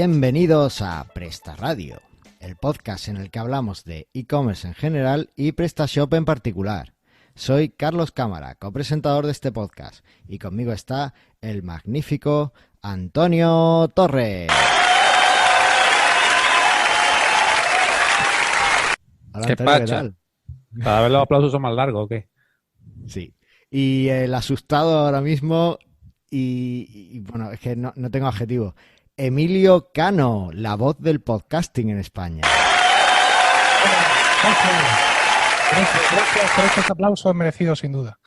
Bienvenidos a Presta Radio, el podcast en el que hablamos de e-commerce en general y PrestaShop en particular. Soy Carlos Cámara, copresentador de este podcast, y conmigo está el magnífico Antonio Torres. Hola, ¿Qué Antonio, ¿qué pacha? tal? ¿Cada vez los aplausos son más largos o qué? Sí. Y el asustado ahora mismo, bueno, es que no tengo adjetivo. Emilio Cano, la voz del podcasting en España. Gracias por estos aplausos merecidos, sin duda.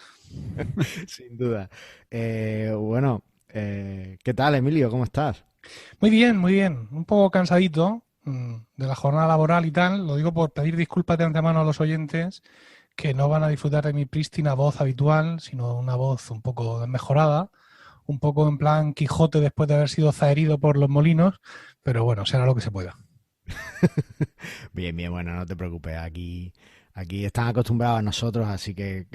Sin duda. ¿Qué tal, Emilio? ¿Cómo estás? Muy bien, muy bien. Un poco cansadito de la jornada laboral y tal. Lo digo por pedir disculpas de antemano a los oyentes que no van a disfrutar de mi prístina voz habitual, sino una voz un poco mejorada, un poco en plan Quijote después de haber sido zaherido por los molinos, pero bueno, será lo que se pueda. Bien, bueno, no te preocupes. Aquí están acostumbrados a nosotros, así que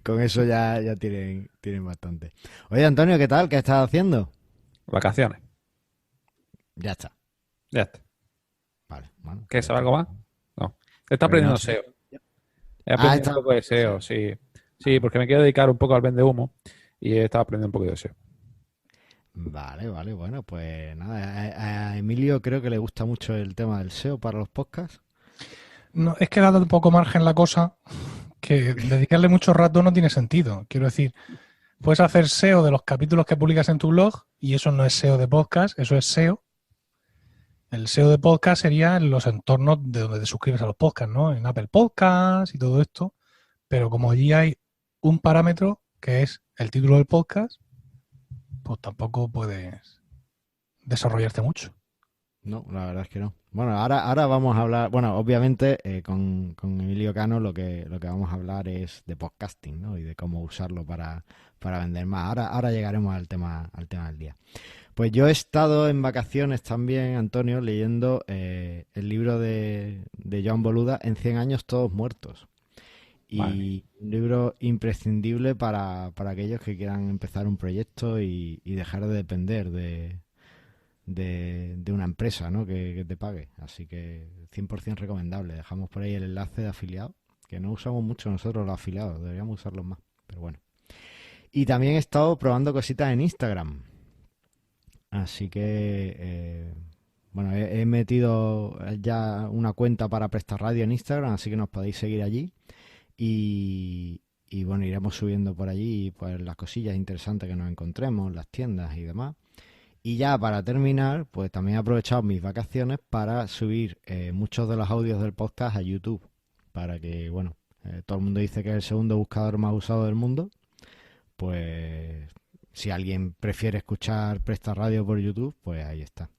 con eso ya tienen bastante. Oye, Antonio, ¿qué tal? ¿Qué estás haciendo? Vacaciones. Ya está. Ya está. Vale, bueno. ¿Qué? Ya ¿Sabe está. algo más? No. Está Pues no aprendiendo sé. SEO. He aprendido un poco de SEO, sí. Sí, porque me quiero dedicar un poco al vendehumo y he estado aprendiendo un poquito de SEO. Vale, bueno, pues nada. A Emilio creo que le gusta mucho el tema del SEO para los podcasts. No, es que dado un poco margen la cosa, que dedicarle mucho rato no tiene sentido. Quiero decir, puedes hacer SEO de los capítulos que publicas en tu blog y eso no es SEO de podcast, eso es SEO. El SEO de podcast sería en los entornos de donde te suscribes a los podcasts, ¿no? En Apple Podcasts y todo esto. Pero como allí hay un parámetro que es el título del podcast, pues tampoco puedes desarrollarte mucho. No, la verdad es que no. Bueno, ahora vamos a hablar, bueno, obviamente con Emilio Cano lo que vamos a hablar es de podcasting, ¿no? Y de cómo usarlo para vender más. Ahora llegaremos al tema del día. Pues yo he estado en vacaciones también, Antonio, leyendo el libro de Joan Boluda, En 100 años todos muertos. Y un libro imprescindible para aquellos que quieran empezar un proyecto y dejar de depender de una empresa, ¿no? que te pague. Así que 100% recomendable. Dejamos por ahí el enlace de afiliado, que no usamos mucho nosotros los afiliados, deberíamos usarlos más, pero bueno. Y también he estado probando cositas en Instagram. Así que, bueno, he metido ya una cuenta para Presta Radio en Instagram, así que nos podéis seguir allí. Y bueno, iremos subiendo por allí pues las cosillas interesantes que nos encontremos, las tiendas y demás. Y ya para terminar, pues también he aprovechado mis vacaciones para subir muchos de los audios del podcast a YouTube. Para que, bueno, todo el mundo dice que es el segundo buscador más usado del mundo. Pues si alguien prefiere escuchar Presta Radio por YouTube, pues ahí está.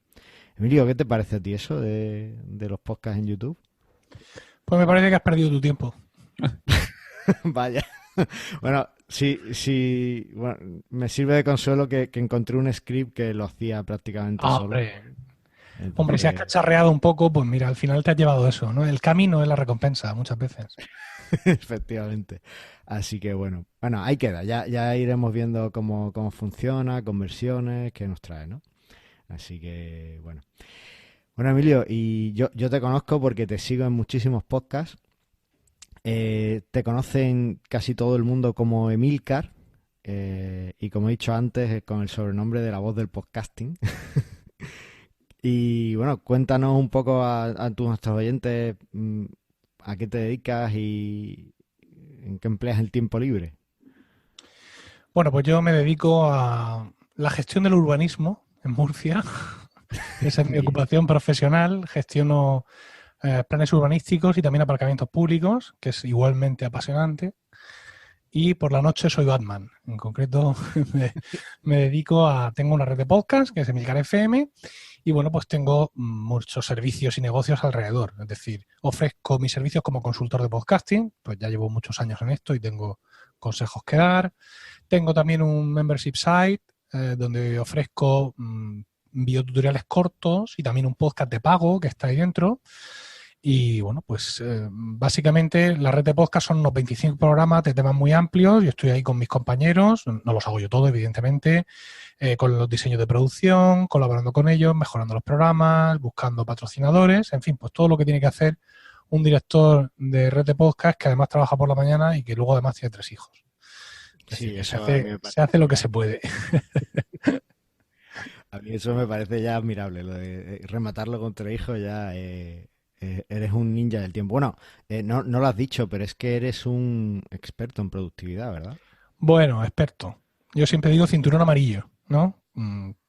Emilio, ¿qué te parece a ti eso de los podcasts en YouTube? Pues me parece que has perdido tu tiempo. Vaya. Bueno, sí, bueno, me sirve de consuelo que encontré un script que lo hacía prácticamente solo. Hombre, si has Entonces, cacharreado un poco, pues mira, al final te has llevado eso, ¿no? El camino es la recompensa, muchas veces. efectivamente. Así que bueno, ahí queda. Ya iremos viendo cómo funciona, conversiones, qué nos trae, ¿no? Así que bueno. Bueno, Emilio, y yo te conozco porque te sigo en muchísimos podcasts. Te conocen casi todo el mundo como Emilcar. Y como he dicho antes, con el sobrenombre de la voz del podcasting. Y bueno, cuéntanos un poco a nuestros oyentes a qué te dedicas y en qué empleas el tiempo libre. Bueno, pues yo me dedico a la gestión del urbanismo en Murcia. Esa es mi Bien. ocupación profesional. Gestiono planes urbanísticos y también aparcamientos públicos, que es igualmente apasionante. Y por la noche soy Batman. En concreto, me dedico tengo una red de podcast, que es Emilcar FM, y bueno, pues tengo muchos servicios y negocios alrededor. Es decir, ofrezco mis servicios como consultor de podcasting, pues ya llevo muchos años en esto y tengo consejos que dar. Tengo también un membership site donde ofrezco videotutoriales cortos y también un podcast de pago que está ahí dentro. Y bueno, pues básicamente la red de podcast son unos 25 programas de temas muy amplios. Yo estoy ahí con mis compañeros, no los hago yo todo, evidentemente, con los diseños de producción, colaborando con ellos, mejorando los programas, buscando patrocinadores, en fin, pues todo lo que tiene que hacer un director de red de podcast que además trabaja por la mañana y que luego además tiene 3 hijos. Es Sí, decir, eso se hace lo que se puede. a mí eso me parece ya admirable, lo de rematarlo con 3 hijos ya. Eres un ninja del tiempo. Bueno, no lo has dicho, pero es que eres un experto en productividad, ¿verdad? Bueno, experto. Yo siempre digo cinturón amarillo, ¿no?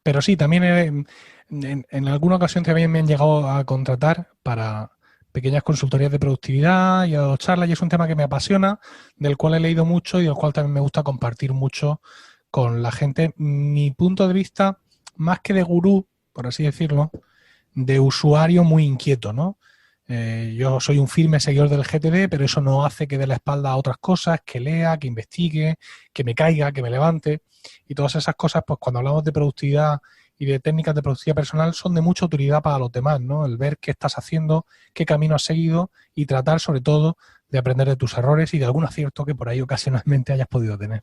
Pero sí, también en alguna ocasión también me han llegado a contratar para pequeñas consultorías de productividad y he dado charlas y es un tema que me apasiona, del cual he leído mucho y del cual también me gusta compartir mucho con la gente. Mi punto de vista, más que de gurú, por así decirlo, de usuario muy inquieto, ¿no? Yo soy un firme seguidor del GTD, pero eso no hace que dé la espalda a otras cosas, que lea, que investigue, que me caiga, que me levante. Y todas esas cosas, pues cuando hablamos de productividad y de técnicas de productividad personal, son de mucha utilidad para los demás, ¿no? El ver qué estás haciendo, qué camino has seguido y tratar, sobre todo, de aprender de tus errores y de algún acierto que por ahí ocasionalmente hayas podido tener.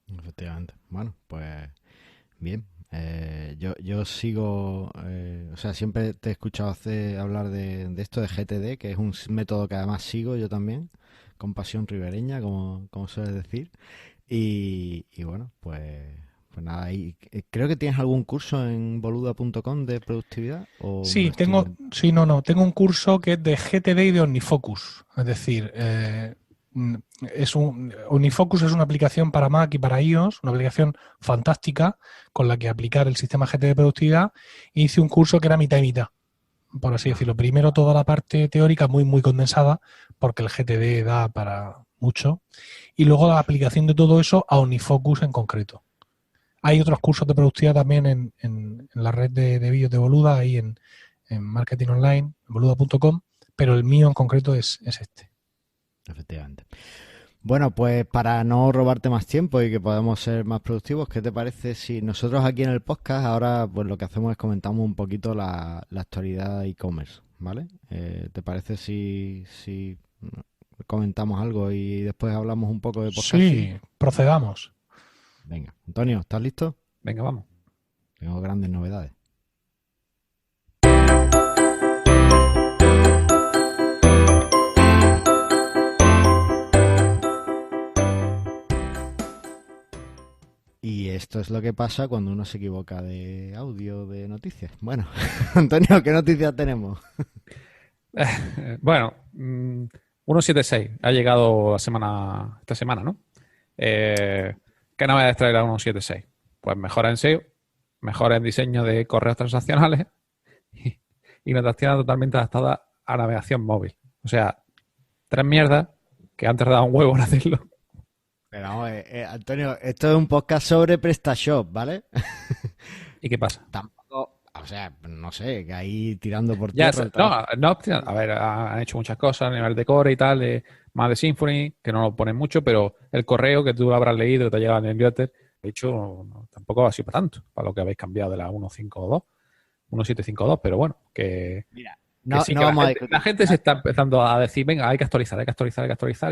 Efectivamente. Bueno, pues bien. Yo sigo, o sea, siempre te he escuchado hablar de esto de GTD, que es un método que además sigo yo también, con pasión ribereña, como sueles decir. Y bueno, pues nada, creo que tienes algún curso en boluda.com de productividad o me lo Sí, estoy inventando. tengo un curso que es de GTD y de OmniFocus. Es decir, OmniFocus es una aplicación para Mac y para iOS, una aplicación fantástica con la que aplicar el sistema GTD de productividad. E hice un curso que era mitad y mitad, por así decirlo. Primero toda la parte teórica muy, muy condensada, porque el GTD da para mucho, y luego la aplicación de todo eso a OmniFocus en concreto. Hay otros cursos de productividad también en la red de vídeos de Boluda, ahí en marketing online, boluda.com, pero el mío en concreto es este. Efectivamente. Bueno, pues para no robarte más tiempo y que podamos ser más productivos, ¿qué te parece si nosotros aquí en el podcast ahora pues lo que hacemos es comentamos un poquito la actualidad de e-commerce, ¿vale? ¿Te parece si comentamos algo y después hablamos un poco de podcasting? Sí, procedamos. Venga, Antonio, ¿estás listo? Venga, vamos. Tengo grandes novedades. Y esto es lo que pasa cuando uno se equivoca de audio de noticias. Bueno, Antonio, ¿qué noticias tenemos? Bueno, 176 ha llegado esta semana, ¿no? ¿Qué novedades trae la 176? Pues mejora en SEO, mejora en diseño de correos transaccionales y notación totalmente adaptada a navegación móvil. O sea, 3 mierdas que han tardado un huevo en hacerlo. Pero vamos, Antonio, esto es un podcast sobre PrestaShop, ¿vale? ¿Y qué pasa? Tampoco, o sea, no sé, que ahí tirando por Ya, tierra el no, trabajo. no, a ver, han hecho muchas cosas a nivel de core y tal, más de Symfony, que no lo ponen mucho, pero el correo que tú lo habrás leído, que te ha llegado en el newsletter, de hecho, tampoco ha sido para tanto, para lo que habéis cambiado de la 1.5.2, 1.7.5.2, pero bueno, que Mira, sí, no que vamos a la discutir. gente se está empezando a decir, venga, hay que actualizar,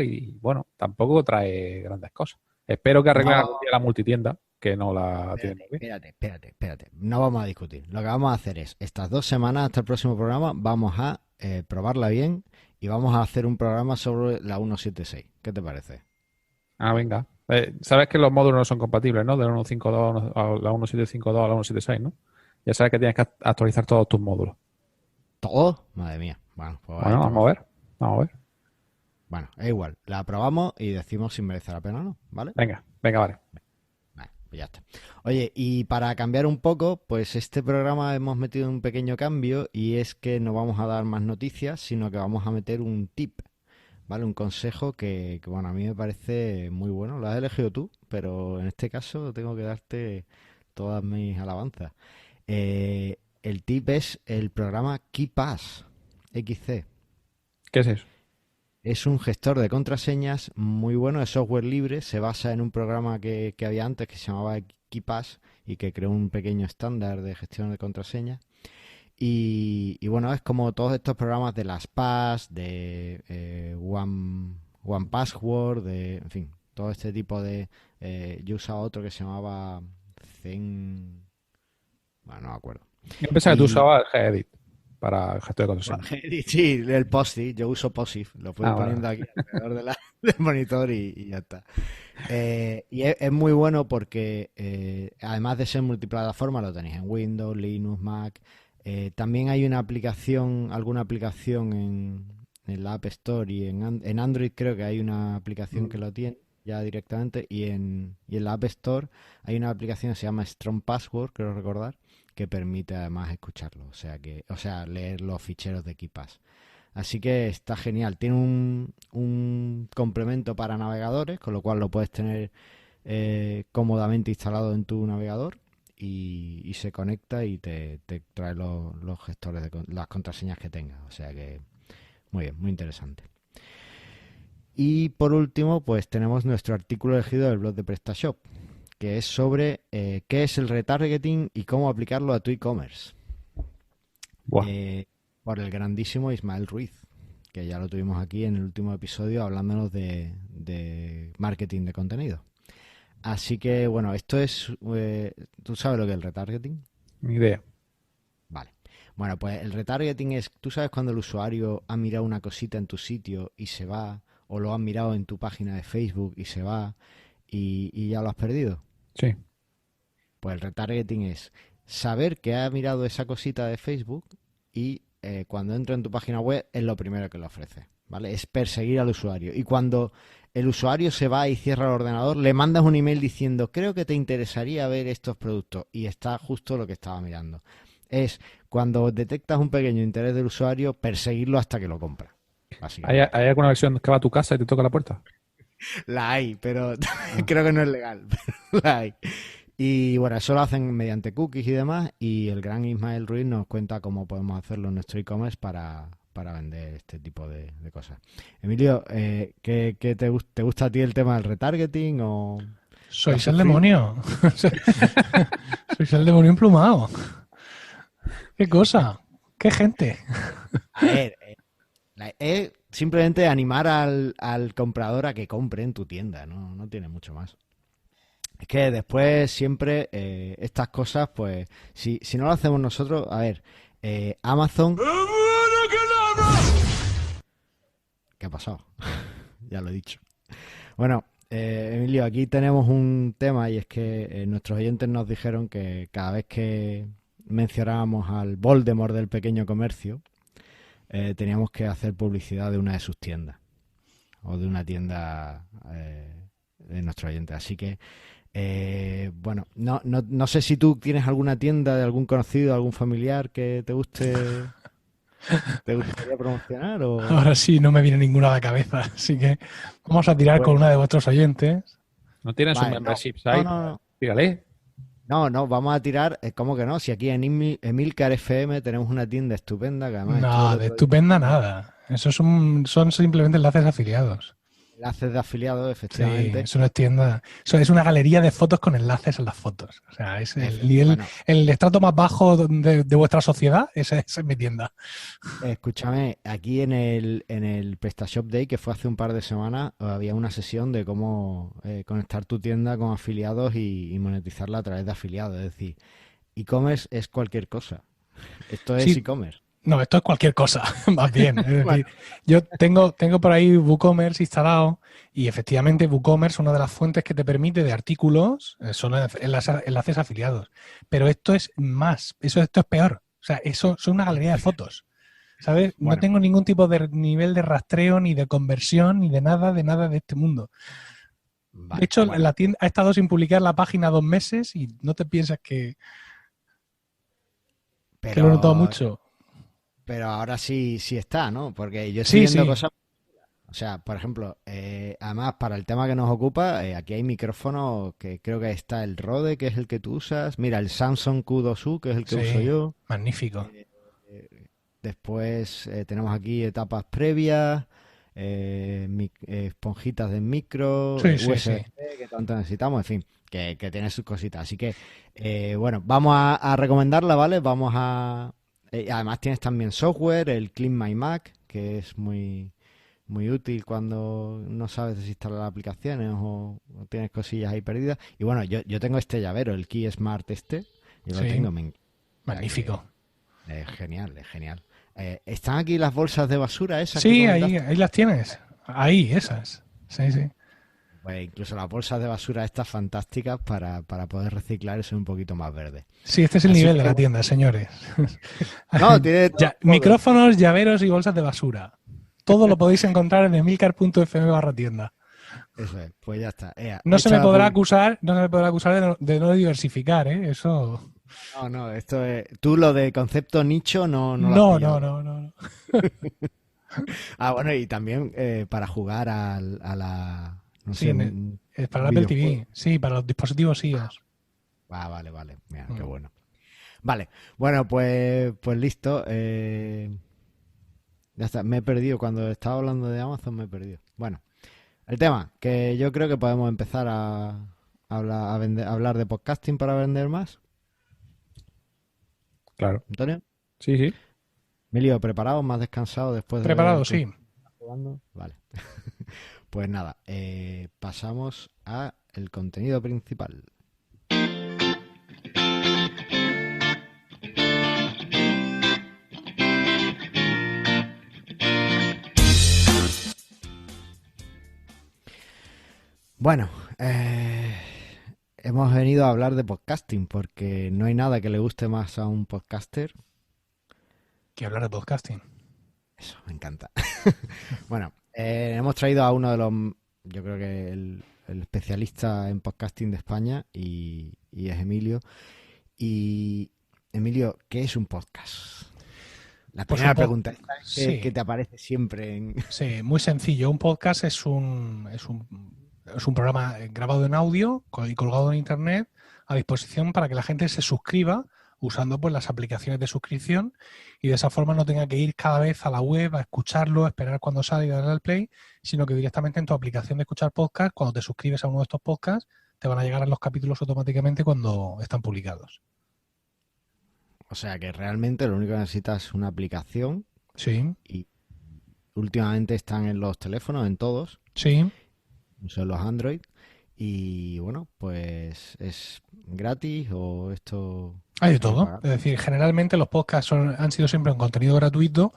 y bueno, tampoco trae grandes cosas. Espero que arreglen algún No, día la multitienda, que no la tienen muy bien. espérate. No vamos a discutir. Lo que vamos a hacer es, estas 2 semanas hasta el próximo programa, vamos a probarla bien y vamos a hacer un programa sobre la 1.7.6. ¿Qué te parece? Ah, venga. Sabes que los módulos no son compatibles, ¿no? De la 1.5.2 a la 1.7.5.2 a la 1.7.6, ¿no? Ya sabes que tienes que actualizar todos tus módulos. ¿Todo? Madre mía. Bueno, pues ahí Bueno, vamos a ver. Vamos a ver. Bueno, es igual. La probamos y decimos si merece la pena o no, ¿vale? Venga, vale. Vale, pues ya está. Oye, y para cambiar un poco, pues este programa hemos metido un pequeño cambio y es que no vamos a dar más noticias, sino que vamos a meter un tip, ¿vale? Un consejo que, bueno, a mí me parece muy bueno. Lo has elegido tú, pero en este caso tengo que darte todas mis alabanzas. El tip es el programa KeePass, XC. ¿Qué es eso? Es un gestor de contraseñas muy bueno, es software libre, se basa en un programa que había antes que se llamaba KeePass y que creó un pequeño estándar de gestión de contraseñas. Y bueno, es como todos estos programas de LastPass, de One Password, en fin, todo este tipo de... yo usaba otro que se llamaba Zen... Bueno, no me acuerdo. Yo pensaba que tú Y, usabas Gedit para el gesto de contraseña. sí, el POSIF, yo uso POSIF, lo puedo ir Vale. poniendo aquí alrededor del monitor y ya está. Y es muy bueno porque además de ser multiplataforma, lo tenéis en Windows, Linux, Mac. También hay alguna aplicación en la App Store y en Android creo que hay una aplicación que lo tiene ya directamente y en la App Store hay una aplicación que se llama Strong Password, creo recordar, que permite además escucharlo, o sea, leer los ficheros de KeePass. Así que está genial. Tiene un complemento para navegadores, con lo cual lo puedes tener cómodamente instalado en tu navegador y se conecta y te trae los gestores las contraseñas que tengas. O sea que muy bien, muy interesante. Y por último, pues tenemos nuestro artículo elegido del blog de PrestaShop, que es sobre qué es el retargeting y cómo aplicarlo a tu e-commerce. Buah. Por el grandísimo Ismael Ruiz, que ya lo tuvimos aquí en el último episodio hablándonos de marketing de contenido. Así que, bueno, esto es... ¿tú sabes lo que es el retargeting? Ni idea. Vale. Bueno, pues el retargeting es... ¿Tú sabes cuando el usuario ha mirado una cosita en tu sitio y se va? ¿O lo han mirado en tu página de Facebook y se va y ya lo has perdido? Sí. Pues el retargeting es saber que ha mirado esa cosita de Facebook y cuando entra en tu página web es lo primero que le ofrece, ¿vale? Es perseguir al usuario. Y cuando el usuario se va y cierra el ordenador, le mandas un email diciendo, creo que te interesaría ver estos productos y está justo lo que estaba mirando. Es cuando detectas un pequeño interés del usuario, perseguirlo hasta que lo compra. ¿Hay alguna versión que va a tu casa y te toca la puerta? La hay, pero creo que no es legal. Pero la hay. Y bueno, eso lo hacen mediante cookies y demás. Y el gran Ismael Ruiz nos cuenta cómo podemos hacerlo en nuestro e-commerce para vender este tipo de cosas. Emilio, ¿qué te gusta a ti el tema del retargeting o...? Sois el demonio. Sois el demonio emplumado. ¿Qué cosa? ¿Qué gente? A ver, es simplemente animar al comprador a que compre en tu tienda, no tiene mucho más. Es que después siempre estas cosas, pues, si no lo hacemos nosotros, a ver, Amazon... ¿Qué ha pasado? Ya lo he dicho. Bueno, Emilio, aquí tenemos un tema y es que nuestros oyentes nos dijeron que cada vez que mencionábamos al Voldemort del pequeño comercio, teníamos que hacer publicidad de una de sus tiendas o de una tienda de nuestros oyentes. Así que, bueno, no sé si tú tienes alguna tienda de algún conocido, algún familiar que te gustaría promocionar o... Ahora sí, no me viene ninguna a la cabeza. Así que vamos a tirar con una de vuestros oyentes. ¿No tienes un Vale, membership site? no. Dígale. No, vamos a tirar, ¿cómo que no? Si aquí en Emilcar FM tenemos una tienda estupenda que además estuve No, el de otro día estupenda nada. Esos son simplemente enlaces afiliados. enlaces de afiliados, Sí, efectivamente. eso no es tienda. Eso es una galería de fotos con enlaces en las fotos. O sea, es Bueno, el estrato más bajo de vuestra sociedad, esa es mi tienda. escúchame, aquí en el PrestaShop Day, que fue hace un par de semanas, había una sesión de cómo conectar tu tienda con afiliados y monetizarla a través de afiliados. Es decir, e-commerce es cualquier cosa. Esto es Sí, e-commerce. no, esto es cualquier cosa, más bien. Es decir, Bueno, yo tengo por ahí WooCommerce instalado y efectivamente WooCommerce, una de las fuentes que te permite de artículos, son enlaces afiliados. Pero esto es más, esto es peor. O sea, eso son una galería de fotos. ¿Sabes? No bueno, tengo ningún tipo de nivel de rastreo, ni de conversión, ni de nada de este mundo. De vale, hecho, bueno, la tienda ha estado sin publicar la página 2 meses y no te piensas que lo he notado pero, mucho. pero ahora sí está, ¿no? Porque yo estoy Sí, viendo sí. cosas. O sea, por ejemplo, además para el tema que nos ocupa, aquí hay micrófonos que creo que está el Rode, que es el que tú usas. Mira, el Samsung Q2U, que es el que uso Sí, yo. magnífico. Después tenemos aquí etapas previas, esponjitas de micro, Sí, sí, sí. USB, que tanto necesitamos, en fin, que tiene sus cositas. Así que, bueno, vamos a recomendarla, ¿vale? Vamos a Además tienes también software, el Clean My Mac, que es muy, muy útil cuando no sabes desinstalar aplicaciones o tienes cosillas ahí perdidas. Y bueno, yo tengo este llavero, el Key Smart yo lo Sí. tengo. Magnífico. Es genial, es genial. ¿Están aquí las bolsas de basura esas que Sí, comentaste? ahí las tienes. Ahí, esas. Sí, sí. Pues incluso las bolsas de basura estas fantásticas para poder reciclar y ser un poquito más verde. Sí, este es el Así nivel que, de la tienda, señores. no, tiene todo. Micrófonos, llaveros y bolsas de basura. Todo lo podéis encontrar en emilcar.fm/tienda. Eso es, pues ya está. No se me hecha la podrá publi- acusar, de no diversificar, ¿eh? Eso. No, esto es. Tú lo de concepto nicho no lo has No, pillado. no. Bueno, y también para jugar a la. No Sí, sé, un es para el Apple videojuego. TV. Sí, para los dispositivos iOS. Vale. Mira, qué Mm. bueno. Vale, bueno, pues listo. Ya está, me he perdido. Cuando estaba hablando de Amazon me he perdido. Bueno, el tema, que yo creo que podemos empezar a hablar de podcasting para vender más. Claro. Antonio, Sí, sí. Emilio, ¿preparado? ¿Más descansado después de Preparado, tu sí. jugando? Vale. Pues nada, pasamos a el contenido principal. Bueno, hemos venido a hablar de podcasting porque no hay nada que le guste más a un podcaster. Que hablar de podcasting. Eso, me encanta. Bueno, hemos traído a uno de los, yo creo que el especialista en podcasting de España y es Emilio. Y Emilio, ¿qué es un podcast? La Pues primera un pregunta esta es Sí. que te aparece siempre en... Sí, muy sencillo. Un podcast es un programa grabado en audio y colgado en internet a disposición para que la gente se suscriba usando pues las aplicaciones de suscripción y de esa forma no tenga que ir cada vez a la web a escucharlo, a esperar cuando sale y darle al play, sino que directamente en tu aplicación de escuchar podcast, cuando te suscribes a uno de estos podcasts, te van a llegar los capítulos automáticamente cuando están publicados. O sea que realmente lo único que necesitas es una aplicación Sí, y últimamente están en los teléfonos, en todos, sí. son los Android. Y bueno, pues ¿es gratis o esto Hay de hay que todo. pagar? Es decir, generalmente los podcasts han sido siempre un contenido gratuito,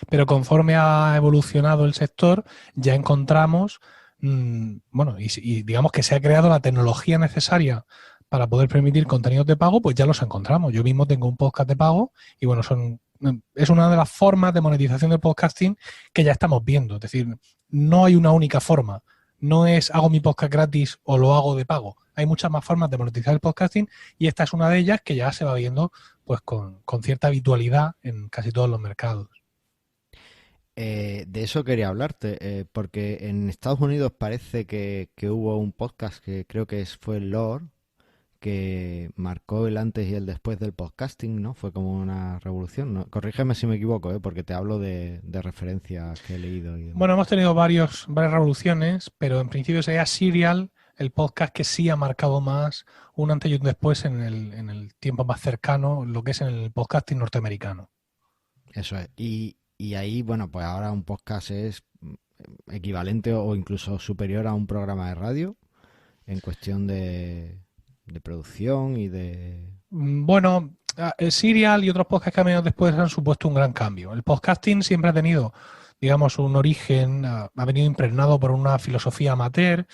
pero conforme ha evolucionado el sector, ya encontramos, bueno, y digamos que se ha creado la tecnología necesaria para poder permitir contenidos de pago, pues ya los encontramos. Yo mismo tengo un podcast de pago y bueno, es una de las formas de monetización del podcasting que ya estamos viendo. Es decir, no hay una única forma. No es hago mi podcast gratis o lo hago de pago. Hay muchas más formas de monetizar el podcasting y esta es una de ellas que ya se va viendo pues con cierta habitualidad en casi todos los mercados. De eso quería hablarte, porque en Estados Unidos parece que hubo un podcast que creo que fue Lore, que marcó el antes y el después del podcasting, ¿no? Fue como una revolución, ¿no? Corrígeme si me equivoco, porque te hablo de referencias que he leído. Y demás. Bueno, hemos tenido varias revoluciones, pero en principio sería Serial, el podcast que sí ha marcado más un antes y un después en el tiempo más cercano, lo que es en el podcasting norteamericano. Eso es. Y ahí, bueno, pues ahora un podcast es equivalente o incluso superior a un programa de radio en cuestión de producción y de... Bueno, el Serial y otros podcasts que han venido después han supuesto un gran cambio. El podcasting siempre ha tenido, digamos, un origen, ha venido impregnado por una filosofía amateur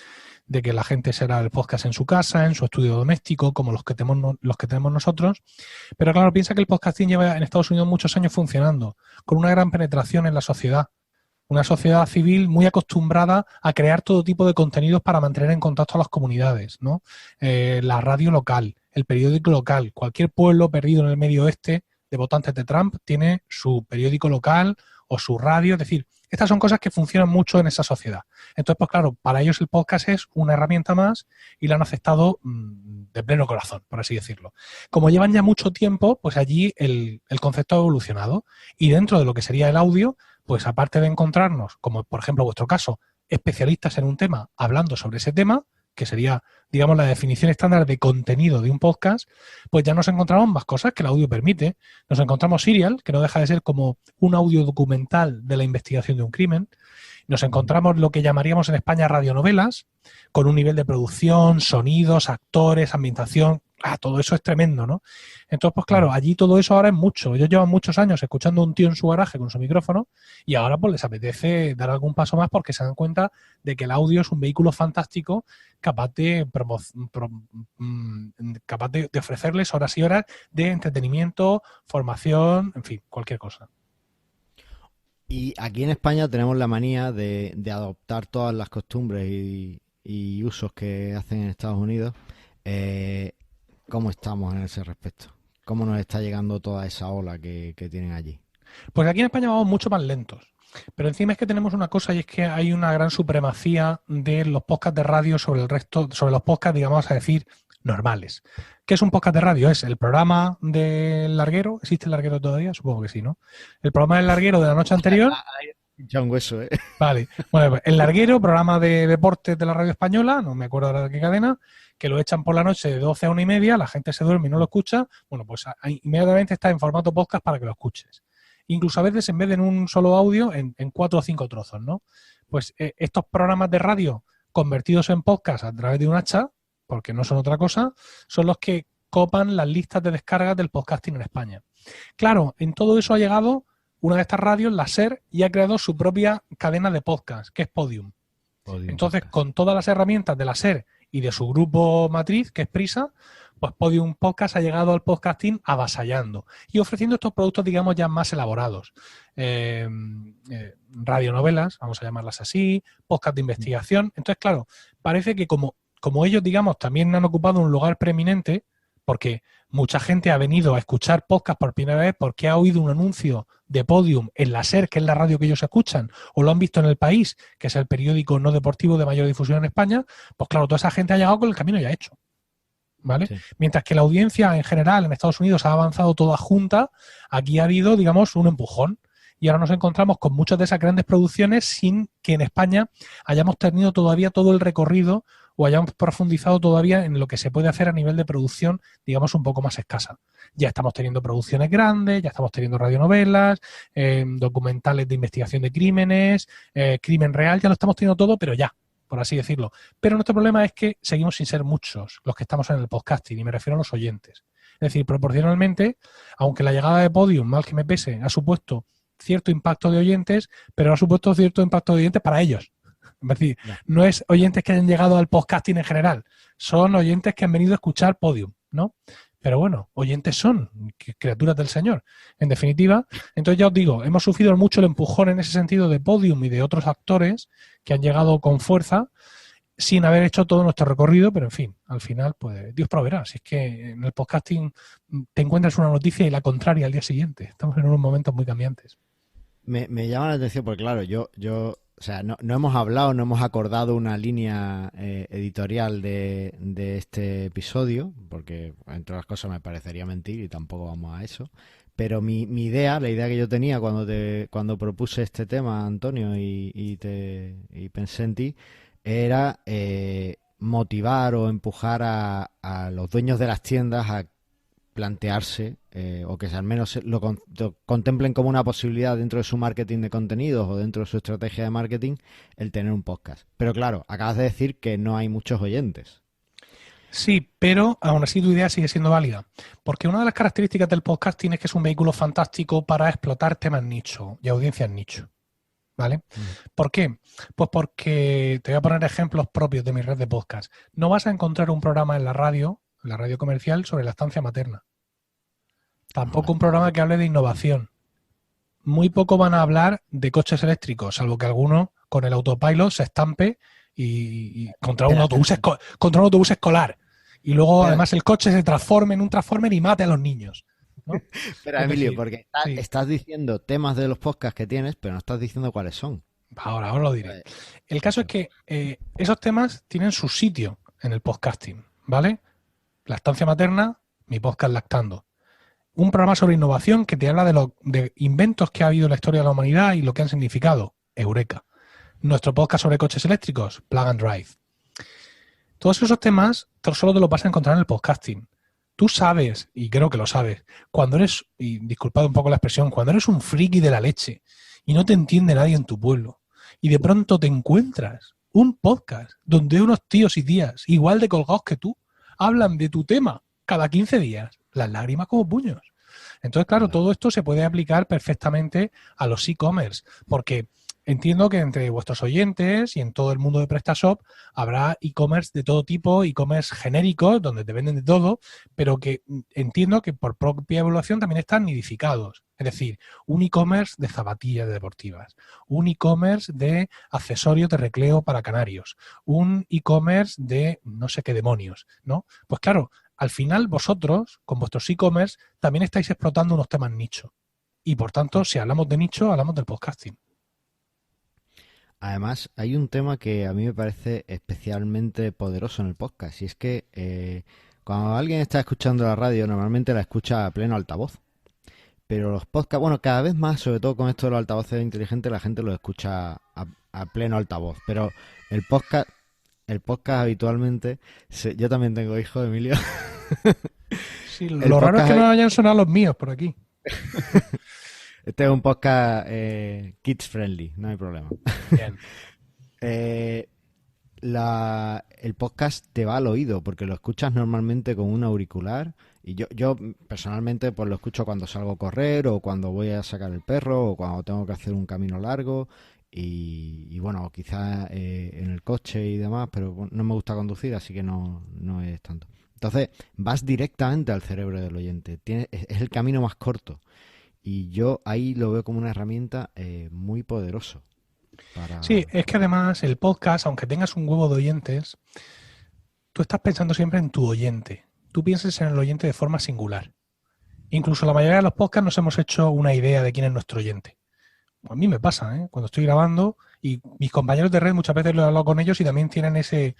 de que la gente será el podcast en su casa, en su estudio doméstico, como los que tenemos nosotros. Pero claro, piensa que el podcasting lleva en Estados Unidos muchos años funcionando, con una gran penetración en la sociedad. Una sociedad civil muy acostumbrada a crear todo tipo de contenidos para mantener en contacto a las comunidades, ¿no? La radio local, el periódico local, cualquier pueblo perdido en el medio oeste de votantes de Trump tiene su periódico local o su radio, es decir, estas son cosas que funcionan mucho en esa sociedad. Entonces, pues claro, para ellos el podcast es una herramienta más y la han aceptado de pleno corazón, por así decirlo. Como llevan ya mucho tiempo, pues allí el concepto ha evolucionado y dentro de lo que sería el audio, pues aparte de encontrarnos, como por ejemplo vuestro caso, especialistas en un tema hablando sobre ese tema, que sería, digamos, la definición estándar de contenido de un podcast, pues ya nos encontramos más cosas que el audio permite. Nos encontramos Serial, que no deja de ser como un audio documental de la investigación de un crimen. Nos encontramos lo que llamaríamos en España radionovelas, con un nivel de producción, sonidos, actores, ambientación. Todo eso es tremendo, ¿no? Entonces, pues claro, allí todo eso ahora es mucho. Ellos llevan muchos años escuchando a un tío en su garaje con su micrófono y ahora pues les apetece dar algún paso más porque se dan cuenta de que el audio es un vehículo fantástico capaz de ofrecerles horas y horas de entretenimiento, formación, en fin, cualquier cosa. Y aquí en España tenemos la manía de adoptar todas las costumbres y usos que hacen en Estados Unidos. ¿Cómo estamos en ese respecto? ¿Cómo nos está llegando toda esa ola que tienen allí? Pues aquí en España vamos mucho más lentos. Pero encima es que tenemos una cosa y es que hay una gran supremacía de los podcasts de radio sobre el resto, sobre los podcasts, digamos a decir, normales. ¿Qué es un podcast de radio? Es el programa del larguero. ¿Existe el larguero todavía? Supongo que sí, ¿no? El programa del larguero de la noche anterior. Ya un hueso, ¿eh? Vale. Bueno, pues el larguero, programa de deportes de la radio española, no me acuerdo ahora de qué cadena, que lo echan por la noche de 12 a 1:30, la gente se duerme y no lo escucha. Bueno, pues inmediatamente está en formato podcast para que lo escuches. Incluso a veces en vez de en un solo audio, en 4 o 5 trozos, ¿no? Pues estos programas de radio convertidos en podcast a través de un hacha, porque no son otra cosa, son los que copan las listas de descargas del podcasting en España. Claro, en todo eso ha llegado una de estas radios, la SER, y ha creado su propia cadena de podcast, que es Podium. Entonces, con todas las herramientas de la SER y de su grupo matriz, que es Prisa, pues Podium Podcast ha llegado al podcasting avasallando y ofreciendo estos productos, digamos, ya más elaborados. Radionovelas, vamos a llamarlas así, podcast de investigación. Entonces, claro, parece que como ellos, digamos, también han ocupado un lugar preeminente, porque mucha gente ha venido a escuchar podcast por primera vez porque ha oído un anuncio de Podium en la SER, que es la radio que ellos escuchan, o lo han visto en El País, que es el periódico no deportivo de mayor difusión en España, pues claro, toda esa gente ha llegado con el camino ya hecho. ¿Vale? Sí. Mientras que la audiencia en general en Estados Unidos ha avanzado toda junta, aquí ha habido, digamos, un empujón. Y ahora nos encontramos con muchas de esas grandes producciones sin que en España hayamos tenido todavía todo el recorrido o hayamos profundizado todavía en lo que se puede hacer a nivel de producción, digamos, un poco más escasa. Ya estamos teniendo producciones grandes, ya estamos teniendo radionovelas, documentales de investigación de crímenes, crimen real, ya lo estamos teniendo todo, pero ya, por así decirlo. Pero nuestro problema es que seguimos sin ser muchos los que estamos en el podcasting, y me refiero a los oyentes. Es decir, proporcionalmente, aunque la llegada de Podium, mal que me pese, ha supuesto cierto impacto de oyentes, pero ha supuesto cierto impacto de oyentes para ellos. Es decir, no es oyentes que hayan llegado al podcasting en general, son oyentes que han venido a escuchar Podium, ¿no? Pero bueno, oyentes son criaturas del Señor, en definitiva. Entonces ya os digo, hemos sufrido mucho el empujón en ese sentido de Podium y de otros actores que han llegado con fuerza sin haber hecho todo nuestro recorrido, pero en fin, al final, pues Dios proveerá. Si es que en el podcasting te encuentras una noticia y la contraria al día siguiente. Estamos en unos momentos muy cambiantes. Me llama la atención porque, claro, o sea, no hemos hablado, no hemos acordado una línea editorial de este episodio, porque entre las cosas me parecería mentir y tampoco vamos a eso. Pero mi idea, la idea que yo tenía cuando propuse este tema, Antonio, y pensé en ti, era motivar o empujar a los dueños de las tiendas a plantearse o que al menos lo contemplen como una posibilidad dentro de su marketing de contenidos o dentro de su estrategia de marketing el tener un podcast. Pero claro, acabas de decir que no hay muchos oyentes. Sí, pero aún así tu idea sigue siendo válida, porque una de las características del podcasting es que es un vehículo fantástico para explotar temas nicho y audiencias nicho. ¿Vale? ¿Por qué? Pues porque te voy a poner ejemplos propios de mi red de podcast. No vas a encontrar un programa en la radio comercial, sobre la estancia materna. Tampoco un programa que hable de innovación. Muy poco van a hablar de coches eléctricos, salvo que alguno con el autopilot se estampe y contra un autobús escolar. Y luego además el coche se transforme en un Transformer y mate a los niños, ¿no? Pero Emilio, porque estás diciendo temas de los podcasts que tienes, pero no estás diciendo cuáles son. Ahora lo diré. El caso es que esos temas tienen su sitio en el podcasting, ¿vale? La estancia materna, mi podcast Lactando. Un programa sobre innovación que te habla de inventos que ha habido en la historia de la humanidad y lo que han significado. Eureka. Nuestro podcast sobre coches eléctricos, Plug and Drive. Todos esos temas solo te lo vas a encontrar en el podcasting. Tú sabes, y creo que lo sabes, cuando eres, y disculpad un poco la expresión, cuando eres un friki de la leche y no te entiende nadie en tu pueblo, y de pronto te encuentras un podcast donde unos tíos y tías igual de colgados que tú hablan de tu tema cada 15 días, las lágrimas como puños. Entonces, claro, todo esto se puede aplicar perfectamente a los e-commerce, porque entiendo que entre vuestros oyentes y en todo el mundo de PrestaShop habrá e-commerce de todo tipo, e-commerce genéricos, donde te venden de todo, pero que entiendo que por propia evaluación también están nidificados. Es decir, un e-commerce de zapatillas deportivas, un e-commerce de accesorios de recreo para canarios, un e-commerce de no sé qué demonios, ¿no? Pues claro, al final vosotros, con vuestros e-commerce, también estáis explotando unos temas nicho. Y por tanto, si hablamos de nicho, hablamos del podcasting. Además, hay un tema que a mí me parece especialmente poderoso en el podcast, y es que cuando alguien está escuchando la radio, normalmente la escucha a pleno altavoz. Pero los podcasts, bueno, cada vez más, sobre todo con esto de los altavoces inteligentes, la gente los escucha a pleno altavoz. Pero el podcast habitualmente, yo también tengo hijos, Emilio. Sí, lo raro es que no hayan sonado los míos por aquí. Este es un podcast kids friendly, no hay problema. Bien. El podcast te va al oído porque lo escuchas normalmente con un auricular, y yo personalmente pues lo escucho cuando salgo a correr o cuando voy a sacar el perro o cuando tengo que hacer un camino largo y bueno, quizás en el coche y demás, pero bueno, no me gusta conducir, así que no es tanto. Entonces vas directamente al cerebro del oyente, es el camino más corto. Y yo ahí lo veo como una herramienta muy poderoso. Sí, es que además el podcast, aunque tengas un huevo de oyentes, tú estás pensando siempre en tu oyente. Tú piensas en el oyente de forma singular. Incluso la mayoría de los podcasts nos hemos hecho una idea de quién es nuestro oyente. A mí me pasa, ¿eh? Cuando estoy grabando, y mis compañeros de red muchas veces lo he hablado con ellos y también tienen ese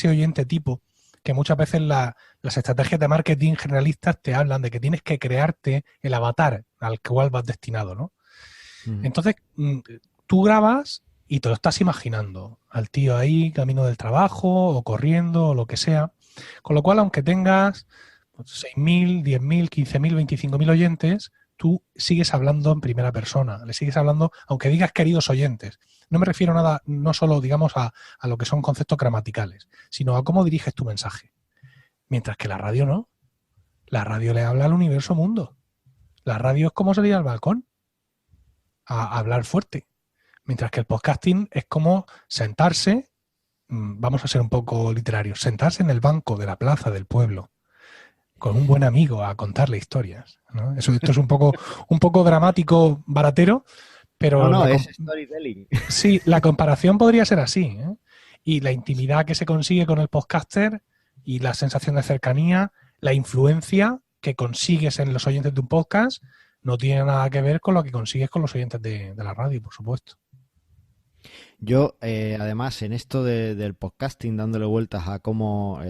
oyente tipo, que muchas veces las estrategias de marketing generalistas te hablan de que tienes que crearte el avatar al cual vas destinado, ¿no? Entonces, tú grabas y te lo estás imaginando, al tío ahí, camino del trabajo, o corriendo, o lo que sea. Con lo cual, aunque tengas 6.000, 10.000, 15.000, 25.000 oyentes, tú sigues hablando en primera persona. Le sigues hablando, aunque digas queridos oyentes. No me refiero a nada, no solo, digamos, a lo que son conceptos gramaticales, sino a cómo diriges tu mensaje. Mientras que la radio no. La radio le habla al universo mundo. La radio es como salir al balcón a hablar fuerte. Mientras que el podcasting es como sentarse, vamos a ser un poco literarios, sentarse en el banco de la plaza del pueblo con un buen amigo a contarle historias, ¿no? Esto es un poco dramático, baratero, pero no, es storytelling. Sí, la comparación podría ser así, ¿eh? Y la intimidad que se consigue con el podcaster y la sensación de cercanía, la influencia que consigues en los oyentes de un podcast no tiene nada que ver con lo que consigues con los oyentes de la radio, por supuesto. Yo, además, en esto del podcasting, dándole vueltas a cómo,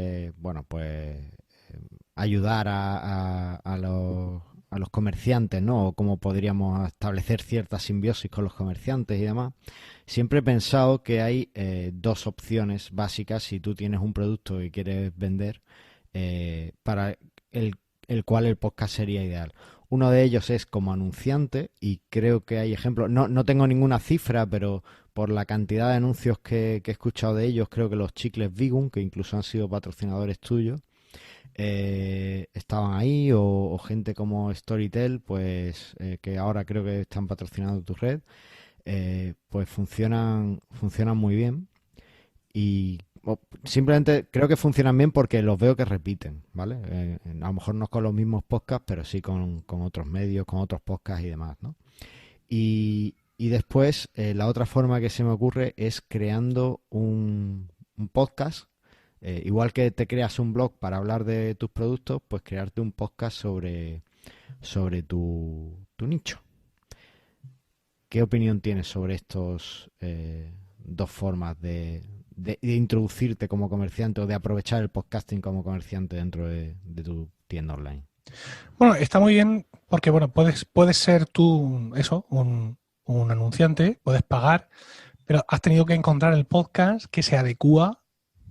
ayudar a los comerciantes, ¿no? O cómo podríamos establecer cierta simbiosis con los comerciantes y demás. Siempre he pensado que hay dos opciones básicas si tú tienes un producto que quieres vender, para el cual el podcast sería ideal. Uno de ellos es como anunciante, y creo que hay ejemplos, no tengo ninguna cifra, pero por la cantidad de anuncios que he escuchado de ellos, creo que los chicles Vigum, que incluso han sido patrocinadores tuyos, estaban ahí, o gente como Storytel, pues que ahora creo que están patrocinando tu red, pues funcionan muy bien, y simplemente creo que funcionan bien porque los veo que repiten, ¿vale? A lo mejor no con los mismos podcasts, pero sí con otros medios, con otros podcasts y demás, ¿no? Y después, la otra forma que se me ocurre es creando un podcast. Igual que te creas un blog para hablar de tus productos, pues crearte un podcast sobre tu nicho. ¿Qué opinión tienes sobre estos dos formas de introducirte como comerciante, o de aprovechar el podcasting como comerciante dentro de tu tienda online? Bueno, está muy bien porque, bueno, puedes ser tú, eso, un anunciante, puedes pagar, pero has tenido que encontrar el podcast que se adecúa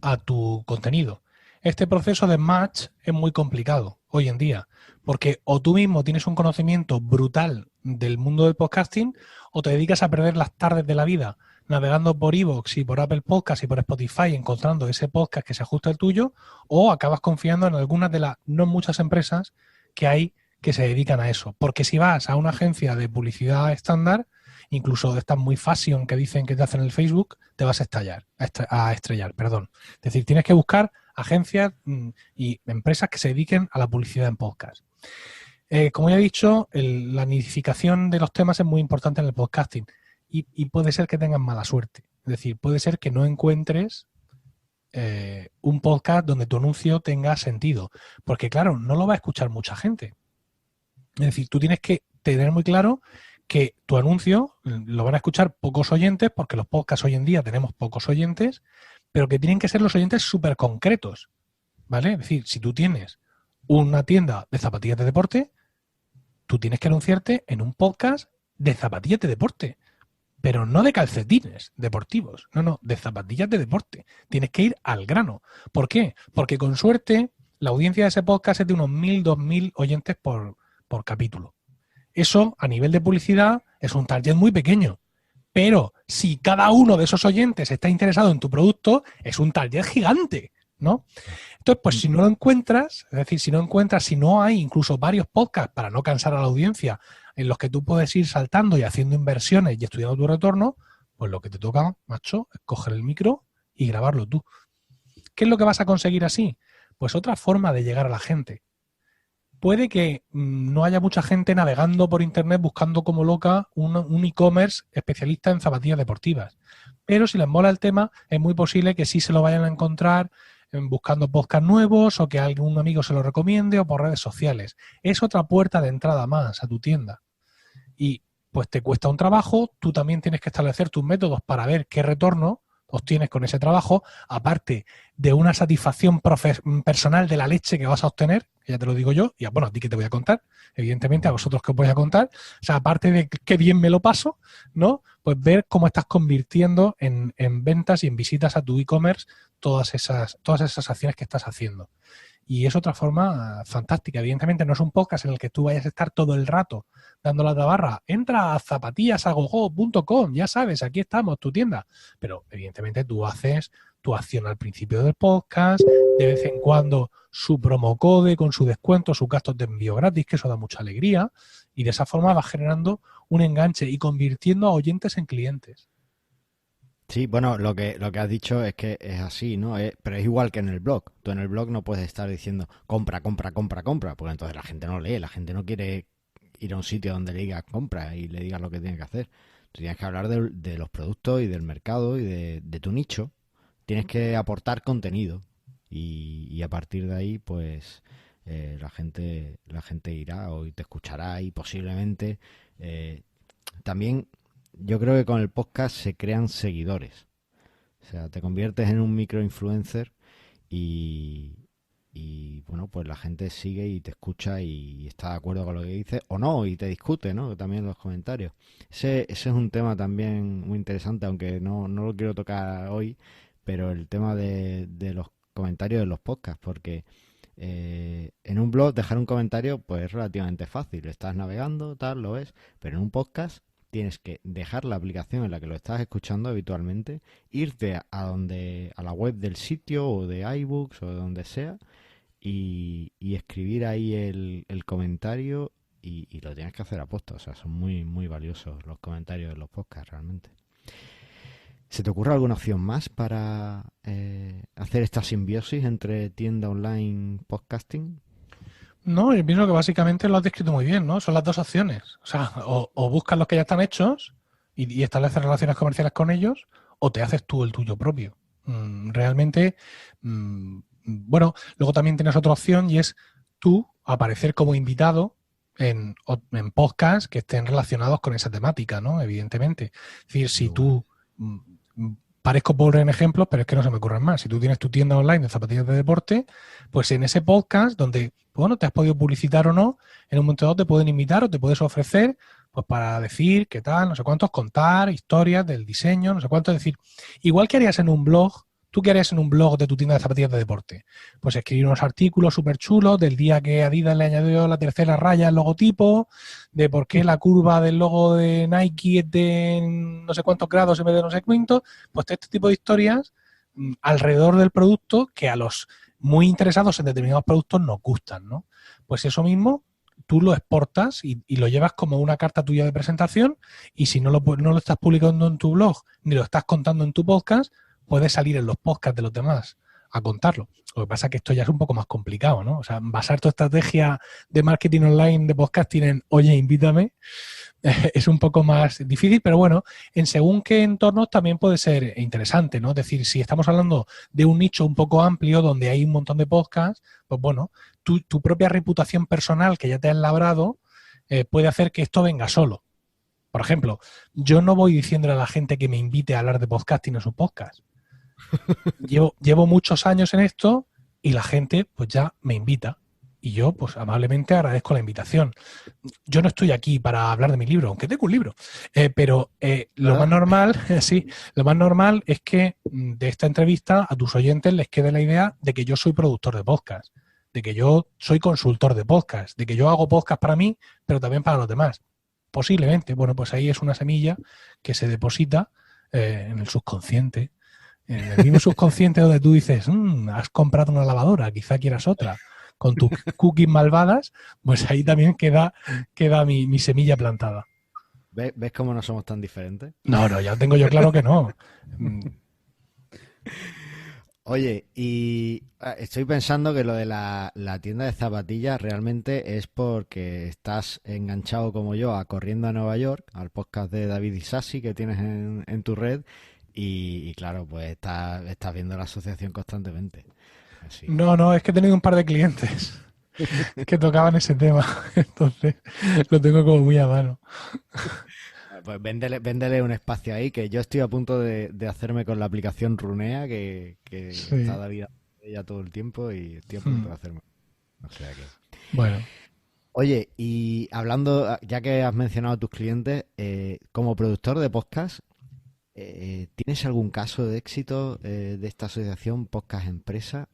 a tu contenido. Este proceso de match es muy complicado hoy en día, porque o tú mismo tienes un conocimiento brutal del mundo del podcasting o te dedicas a perder las tardes de la vida navegando por iVoox y por Apple Podcast y por Spotify encontrando ese podcast que se ajusta al tuyo, o acabas confiando en algunas de las no muchas empresas que hay que se dedican a eso. Porque si vas a una agencia de publicidad estándar, incluso de estas muy fashion que dicen que te hacen el Facebook, te vas a estrellar, perdón. Es decir, tienes que buscar agencias y empresas que se dediquen a la publicidad en podcast. Como ya he dicho, la nidificación de los temas es muy importante en el podcasting y puede ser que tengas mala suerte. Es decir, puede ser que no encuentres un podcast donde tu anuncio tenga sentido. Porque, claro, no lo va a escuchar mucha gente. Es decir, tú tienes que tener muy claro que tu anuncio lo van a escuchar pocos oyentes, porque los podcasts hoy en día tenemos pocos oyentes, pero que tienen que ser los oyentes súper concretos, ¿vale? Es decir, si tú tienes una tienda de zapatillas de deporte, tú tienes que anunciarte en un podcast de zapatillas de deporte, pero no de calcetines deportivos, no, de zapatillas de deporte. Tienes que ir al grano. ¿Por qué? Porque con suerte la audiencia de ese podcast es de unos 1.000, 2.000 oyentes por capítulo. Eso, a nivel de publicidad, es un target muy pequeño. Pero si cada uno de esos oyentes está interesado en tu producto, es un target gigante, ¿no? Entonces, pues si no lo encuentras, es decir, si no hay incluso varios podcasts para no cansar a la audiencia en los que tú puedes ir saltando y haciendo inversiones y estudiando tu retorno, pues lo que te toca, macho, es coger el micro y grabarlo tú. ¿Qué es lo que vas a conseguir así? Pues otra forma de llegar a la gente. Puede que no haya mucha gente navegando por internet buscando como loca un e-commerce especialista en zapatillas deportivas. Pero si les mola el tema, es muy posible que sí se lo vayan a encontrar buscando podcast nuevos o que algún amigo se lo recomiende o por redes sociales. Es otra puerta de entrada más a tu tienda. Y pues te cuesta un trabajo, tú también tienes que establecer tus métodos para ver qué retorno obtienes con ese trabajo, aparte de una satisfacción personal de la leche que vas a obtener, que ya te lo digo yo, y bueno, a ti que te voy a contar, evidentemente a vosotros que os voy a contar, o sea, aparte de qué bien me lo paso, ¿no? Pues ver cómo estás convirtiendo en ventas y en visitas a tu e-commerce todas esas acciones que estás haciendo. Y es otra forma fantástica. Evidentemente no es un podcast en el que tú vayas a estar todo el rato dando la tabarra. Entra a zapatillas.agogo.com, ya sabes, aquí estamos, tu tienda. Pero evidentemente tú haces tu acción al principio del podcast, de vez en cuando su promocode con su descuento, sus gastos de envío gratis, que eso da mucha alegría. Y de esa forma vas generando un enganche y convirtiendo a oyentes en clientes. Sí, bueno, lo que has dicho es que es así, ¿no? Pero es igual que en el blog. Tú en el blog no puedes estar diciendo compra, compra, compra, compra, porque entonces la gente no lee, la gente no quiere ir a un sitio donde le digas compra y le digas lo que tiene que hacer. Tú tienes que hablar de los productos y del mercado y de tu nicho. Tienes que aportar contenido y a partir de ahí, pues la gente irá o te escuchará y posiblemente también. Yo creo que con el podcast se crean seguidores. O sea, te conviertes en un microinfluencer y bueno, pues la gente sigue y te escucha y está de acuerdo con lo que dices o no, y te discute, ¿no? También en los comentarios. Ese es un tema también muy interesante, aunque no lo quiero tocar hoy, pero el tema de los comentarios de los podcasts, porque en un blog dejar un comentario pues es relativamente fácil. Estás navegando, tal, lo ves, pero en un podcast tienes que dejar la aplicación en la que lo estás escuchando habitualmente, irte a la web del sitio o de iBooks o de donde sea y escribir ahí el comentario y lo tienes que hacer a posta. O sea, son muy, muy valiosos los comentarios de los podcasts realmente. ¿Se te ocurre alguna opción más para hacer esta simbiosis entre tienda online podcasting? No, yo pienso que básicamente lo has descrito muy bien, ¿no? Son las dos opciones. O sea, o buscas los que ya están hechos y estableces relaciones comerciales con ellos, o te haces tú el tuyo propio. Realmente, bueno, luego también tienes otra opción y es tú aparecer como invitado en podcasts que estén relacionados con esa temática, ¿no? Evidentemente. Es decir, si tú... parezco pobre en ejemplos, pero es que no se me ocurren más. Si tú tienes tu tienda online de zapatillas de deporte, pues en ese podcast donde, bueno, te has podido publicitar o no, en un momento dado te pueden invitar o te puedes ofrecer pues para decir qué tal, no sé cuántos, contar historias del diseño, no sé cuánto. Es decir, igual que harías en un blog, ¿Tú qué harías en un blog de tu tienda de zapatillas de deporte? Pues escribir unos artículos súper chulos del día que Adidas le añadió la tercera raya al logotipo, de por qué la curva del logo de Nike es de no sé cuántos grados en vez de no sé cuántos. Pues este tipo de historias alrededor del producto que a los muy interesados en determinados productos nos gustan, ¿no? Pues eso mismo tú lo exportas y lo llevas como una carta tuya de presentación, y si no lo estás publicando en tu blog ni lo estás contando en tu podcast, puedes salir en los podcasts de los demás a contarlo. Lo que pasa es que esto ya es un poco más complicado, ¿no? O sea, basar tu estrategia de marketing online, de podcasting en oye, invítame, es un poco más difícil, pero bueno, en según qué entornos también puede ser interesante, ¿no? Es decir, si estamos hablando de un nicho un poco amplio donde hay un montón de podcasts, pues bueno, tu propia reputación personal que ya te has labrado puede hacer que esto venga solo. Por ejemplo, yo no voy diciéndole a la gente que me invite a hablar de podcasting en su podcast. Llevo muchos años en esto y la gente pues ya me invita. Y yo, pues amablemente agradezco la invitación. Yo no estoy aquí para hablar de mi libro, aunque tengo un libro. Pero lo más normal, sí, lo más normal es que de esta entrevista a tus oyentes les quede la idea de que yo soy productor de podcast, de que yo soy consultor de podcast, de que yo hago podcast para mí, pero también para los demás. Posiblemente, bueno, pues ahí es una semilla que se deposita en el subconsciente. En el mismo subconsciente donde tú dices, has comprado una lavadora, quizá quieras otra, con tus cookies malvadas, pues ahí también queda mi semilla plantada. ¿Ves cómo no somos tan diferentes? No, ya tengo yo claro que no. Oye, y estoy pensando que lo de la tienda de zapatillas realmente es porque estás enganchado como yo a Corriendo a Nueva York, al podcast de David Isasi que tienes en tu red, y claro, pues estás viendo la asociación constantemente. Así. No, es que he tenido un par de clientes que tocaban ese tema, entonces lo tengo como muy a mano. Pues véndele un espacio ahí, que yo estoy a punto de hacerme con la aplicación Runea, que Sí. está David ya todo el tiempo, y estoy a punto de hacerme. O sea que... Bueno. Oye, y hablando, ya que has mencionado a tus clientes, como productor de podcast, ¿tienes algún caso de éxito de esta asociación Podcast Empresa?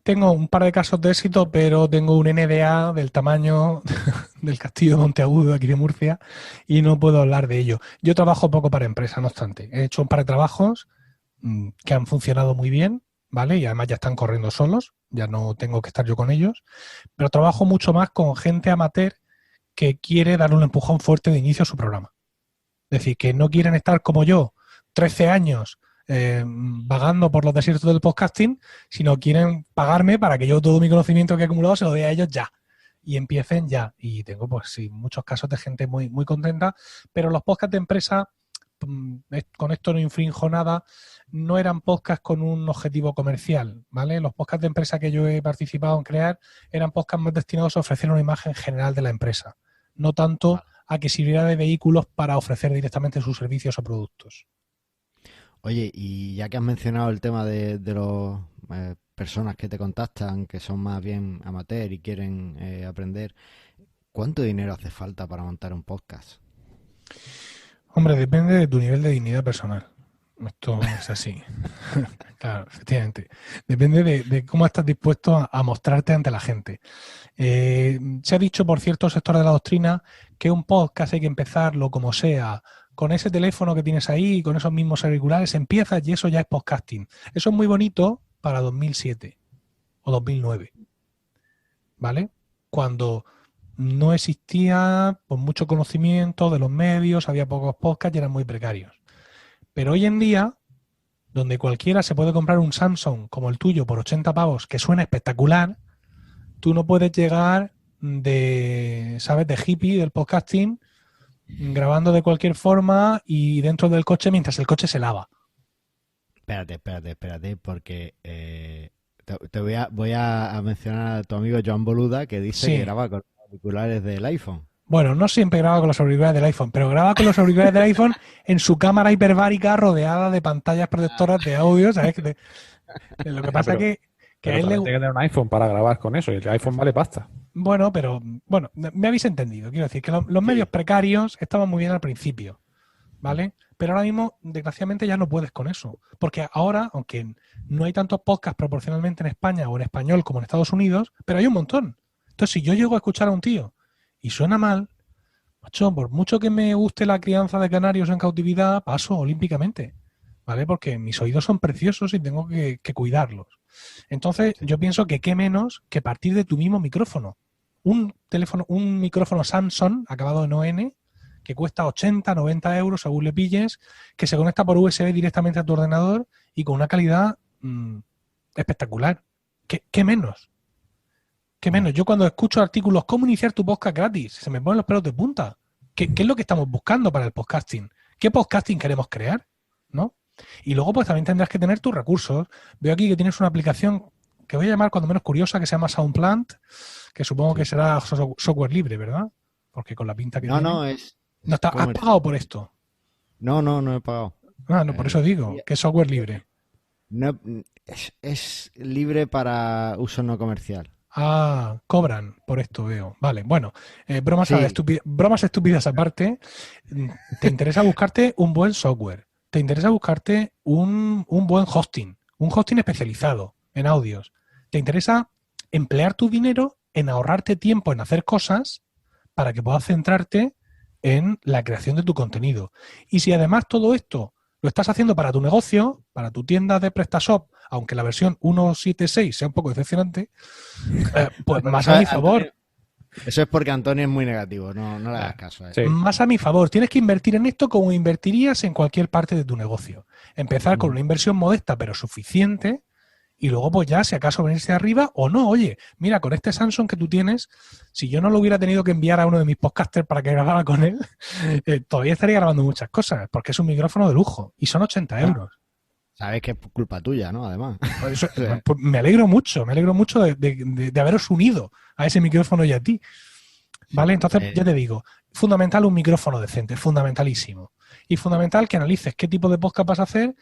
Tengo un par de casos de éxito, pero tengo un NDA del tamaño del Castillo de Monteagudo, aquí de Murcia, y no puedo hablar de ello. Yo trabajo poco para empresa, no obstante. He hecho un par de trabajos que han funcionado muy bien, ¿vale? Y además ya están corriendo solos, ya no tengo que estar yo con ellos, pero trabajo mucho más con gente amateur que quiere darle un empujón fuerte de inicio a su programa. Es decir, que no quieren estar como yo, 13 años, vagando por los desiertos del podcasting, sino quieren pagarme para que yo todo mi conocimiento que he acumulado se lo dé a ellos ya. Y empiecen ya. Y tengo, pues sí, muchos casos de gente muy, muy contenta, pero los podcasts de empresa, con esto no infrinjo nada, no eran podcasts con un objetivo comercial, ¿vale? Los podcasts de empresa que yo he participado en crear eran podcasts más destinados a ofrecer una imagen general de la empresa, no tanto a que sirviera de vehículos para ofrecer directamente sus servicios o productos. Oye, y ya que has mencionado el tema de los personas que te contactan, que son más bien amateur y quieren aprender, ¿cuánto dinero hace falta para montar un podcast? Hombre, depende de tu nivel de dignidad personal. Esto es así. Claro, efectivamente. Depende de cómo estás dispuesto a mostrarte ante la gente. Se ha dicho por ciertos sectores de la doctrina que un podcast hay que empezarlo como sea, con ese teléfono que tienes ahí, con esos mismos auriculares, empiezas y eso ya es podcasting. Eso es muy bonito para 2007 o 2009, ¿vale? Cuando no existía pues, mucho conocimiento de los medios, había pocos podcasts y eran muy precarios. Pero hoy en día, donde cualquiera se puede comprar un Samsung como el tuyo por 80 pavos, que suena espectacular, tú no puedes llegar de hippie del podcasting, grabando de cualquier forma y dentro del coche mientras el coche se lava. Espérate, porque te voy a mencionar a tu amigo Joan Boluda, que dice que graba con los auriculares del iPhone. Bueno, no siempre graba con los auriculares del iPhone, pero graba con los auriculares del iPhone en su cámara hiperbárica rodeada de pantallas protectoras de audio, ¿sabes? Lo que pasa es que a él le... tiene que tener un iPhone para grabar con eso, y el iPhone vale pasta. Bueno, me habéis entendido. Quiero decir que los medios precarios estaban muy bien al principio, ¿vale? Pero ahora mismo, desgraciadamente, ya no puedes con eso. Porque ahora, aunque no hay tantos podcasts proporcionalmente en España o en español como en Estados Unidos, pero hay un montón. Entonces, si yo llego a escuchar a un tío y suena mal, macho, por mucho que me guste la crianza de canarios en cautividad, paso olímpicamente, ¿vale? Porque mis oídos son preciosos y tengo que cuidarlos. Entonces, Sí. yo pienso que qué menos que partir de tu mismo micrófono. Un micrófono Samsung acabado en ON que cuesta 80, 90 euros según le pilles, que se conecta por USB directamente a tu ordenador y con una calidad espectacular. ¿Qué menos? ¿Qué menos? Yo cuando escucho artículos, ¿cómo iniciar tu podcast gratis? Se me ponen los pelos de punta. ¿Qué es lo que estamos buscando para el podcasting? ¿Qué podcasting queremos crear? ¿No? Y luego pues también tendrás que tener tus recursos. Veo aquí que tienes una aplicación que voy a llamar cuando menos curiosa, que se llama Soundplant, que supongo que será software libre, ¿verdad? Porque con la pinta que No, tiene. no, No está, ¿has comercial. pagado por esto? No he pagado. Ah, no, por eso digo, que es software libre. No, es libre para uso no comercial. Ah, cobran por esto, veo. Vale, bueno, bromas, Sí, bromas estúpidas aparte, te interesa buscarte un buen software, te interesa buscarte un buen un hosting especializado en audios, te interesa emplear tu dinero en ahorrarte tiempo en hacer cosas para que puedas centrarte en la creación de tu contenido. Y si además todo esto lo estás haciendo para tu negocio, para tu tienda de PrestaShop, aunque la versión 1.7.6 sea un poco decepcionante, pues pero más eso a mi es, favor. Antonio, eso es porque Antonio es muy negativo, no le hagas caso a él. Sí. Más a mi favor. Tienes que invertir en esto como invertirías en cualquier parte de tu negocio. Empezar con una inversión modesta pero suficiente y luego pues ya si acaso venirse arriba o no. Oye, mira, con este Samsung que tú tienes, si yo no lo hubiera tenido que enviar a uno de mis podcasters para que grabara con él, todavía estaría grabando muchas cosas porque es un micrófono de lujo y son 80 euros. Sabes que es culpa tuya, ¿no? Además. Por eso, O sea, pues me alegro mucho de haberos unido a ese micrófono y a ti. ¿Vale? Entonces, ya te digo, fundamental un micrófono decente, fundamentalísimo. Y fundamental que analices qué tipo de podcast vas a hacer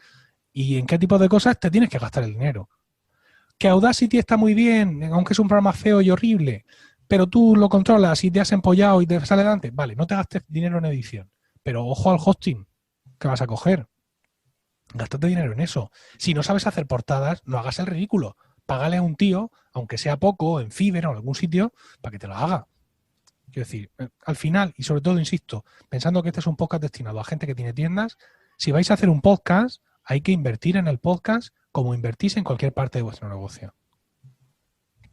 y en qué tipo de cosas te tienes que gastar el dinero. Que Audacity está muy bien, aunque es un programa feo y horrible, pero tú lo controlas y te has empollado y te sale adelante. Vale, no te gastes dinero en edición, pero ojo al hosting que vas a coger. Gástate dinero en eso. Si no sabes hacer portadas, no hagas el ridículo. Págale a un tío, aunque sea poco, en Fiverr o en algún sitio, para que te lo haga. Quiero decir, al final, y sobre todo, insisto, pensando que este es un podcast destinado a gente que tiene tiendas, si vais a hacer un podcast, hay que invertir en el podcast como invertís en cualquier parte de vuestro negocio.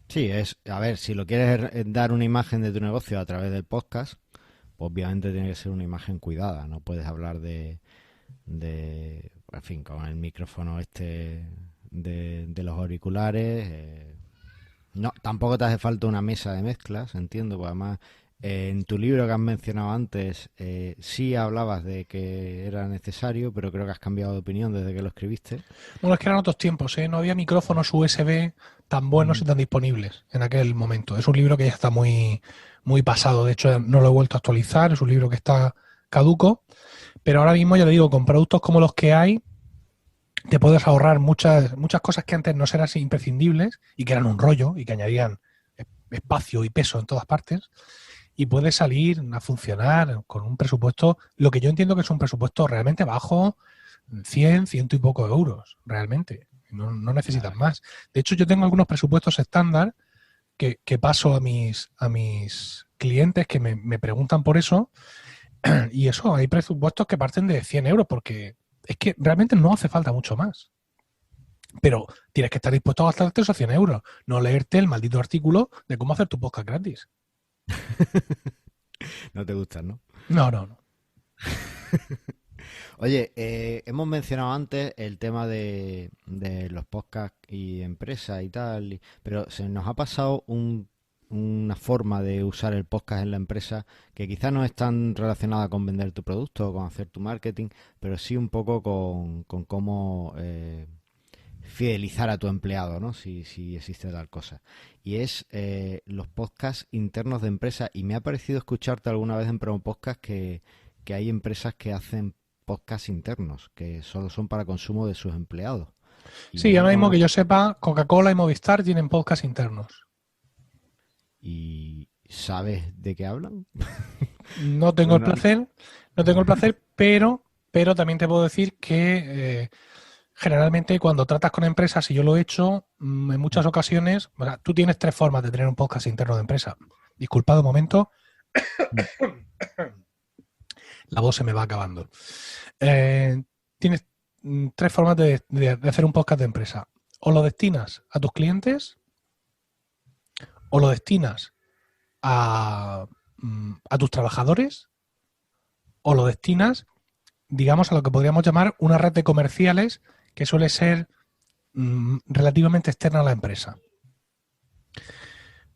sí, a ver, si lo quieres dar una imagen de tu negocio a través del podcast, pues obviamente tiene que ser una imagen cuidada. No puedes hablar en fin, con el micrófono de los auriculares. No, tampoco te hace falta una mesa de mezclas, entiendo, porque además en tu libro que has mencionado antes sí hablabas de que era necesario, pero creo que has cambiado de opinión desde que lo escribiste. Bueno, es que eran otros tiempos, ¿eh? No había micrófonos USB tan buenos y tan disponibles en aquel momento. Es un libro que ya está muy, muy pasado. De hecho, no lo he vuelto a actualizar. Es un libro que está caduco. Pero ahora mismo, ya te digo, con productos como los que hay, te puedes ahorrar muchas cosas que antes no eran imprescindibles y que eran un rollo y que añadían espacio y peso en todas partes. Y puedes salir a funcionar con un presupuesto, lo que yo entiendo que es un presupuesto realmente bajo, 100 y poco euros, realmente. No necesitas más. De hecho, yo tengo algunos presupuestos estándar que paso a mis clientes que me preguntan por eso. Y eso, hay presupuestos que parten de 100 euros porque es que realmente no hace falta mucho más. Pero tienes que estar dispuesto a gastarte esos 100 euros, no leerte el maldito artículo de cómo hacer tu podcast gratis. No te gustan, ¿no? No. Oye, hemos mencionado antes el tema de los podcasts y empresas y tal, pero se nos ha pasado una forma de usar el podcast en la empresa que quizás no es tan relacionada con vender tu producto o con hacer tu marketing, pero sí un poco con cómo fidelizar a tu empleado, ¿no? Si existe tal cosa. Y es los podcasts internos de empresa. Y me ha parecido escucharte alguna vez en Promo Podcast que hay empresas que hacen podcasts internos, que solo son para consumo de sus empleados. Sí, ahora mismo que yo sepa, Coca-Cola y Movistar tienen podcasts internos. ¿Y sabes de qué hablan? No tengo el placer, pero pero también te puedo decir que generalmente cuando tratas con empresas, y yo lo he hecho, en muchas ocasiones, o sea, tú tienes 3 formas de tener un podcast interno de empresa. Disculpad un momento. La voz se me va acabando. Tienes 3 formas de hacer un podcast de empresa. O lo destinas a tus clientes, o lo destinas a tus trabajadores, o lo destinas, digamos, a lo que podríamos llamar una red de comerciales que suele ser relativamente externa a la empresa.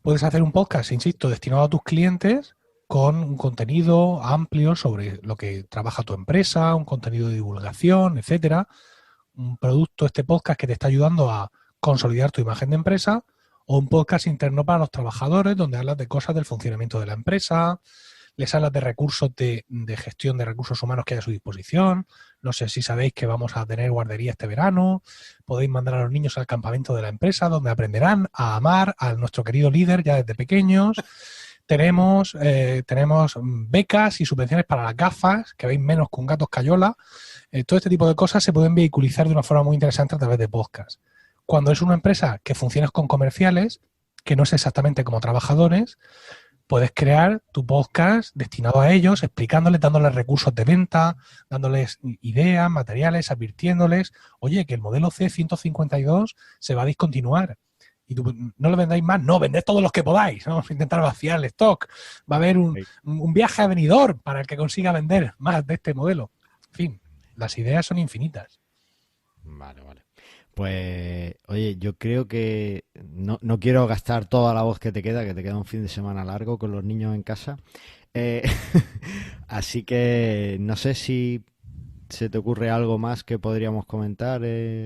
Puedes hacer un podcast, insisto, destinado a tus clientes con un contenido amplio sobre lo que trabaja tu empresa, un contenido de divulgación, etcétera. Un producto, este podcast que te está ayudando a consolidar tu imagen de empresa, o un podcast interno para los trabajadores donde hablas de cosas del funcionamiento de la empresa, les hablas de recursos de gestión de recursos humanos que hay a su disposición. No sé si sabéis que vamos a tener guardería este verano. Podéis mandar a los niños al campamento de la empresa donde aprenderán a amar a nuestro querido líder ya desde pequeños. Tenemos becas y subvenciones para las gafas, que veis menos que un gato escayola. Todo este tipo de cosas se pueden vehiculizar de una forma muy interesante a través de podcast. Cuando es una empresa que funciona con comerciales, que no es exactamente como trabajadores, puedes crear tu podcast destinado a ellos, explicándoles, dándoles recursos de venta, dándoles ideas, materiales, advirtiéndoles, oye, que el modelo C152 se va a discontinuar. Y tú, no lo vendáis más, no, vended todos los que podáis. Vamos a intentar vaciar el stock. Va a haber un viaje a Benidorm para el que consiga vender más de este modelo. En fin, las ideas son infinitas. Vale. Pues, oye, yo creo que no quiero gastar toda la voz que te queda un fin de semana largo con los niños en casa. Así que no sé si se te ocurre algo más que podríamos comentar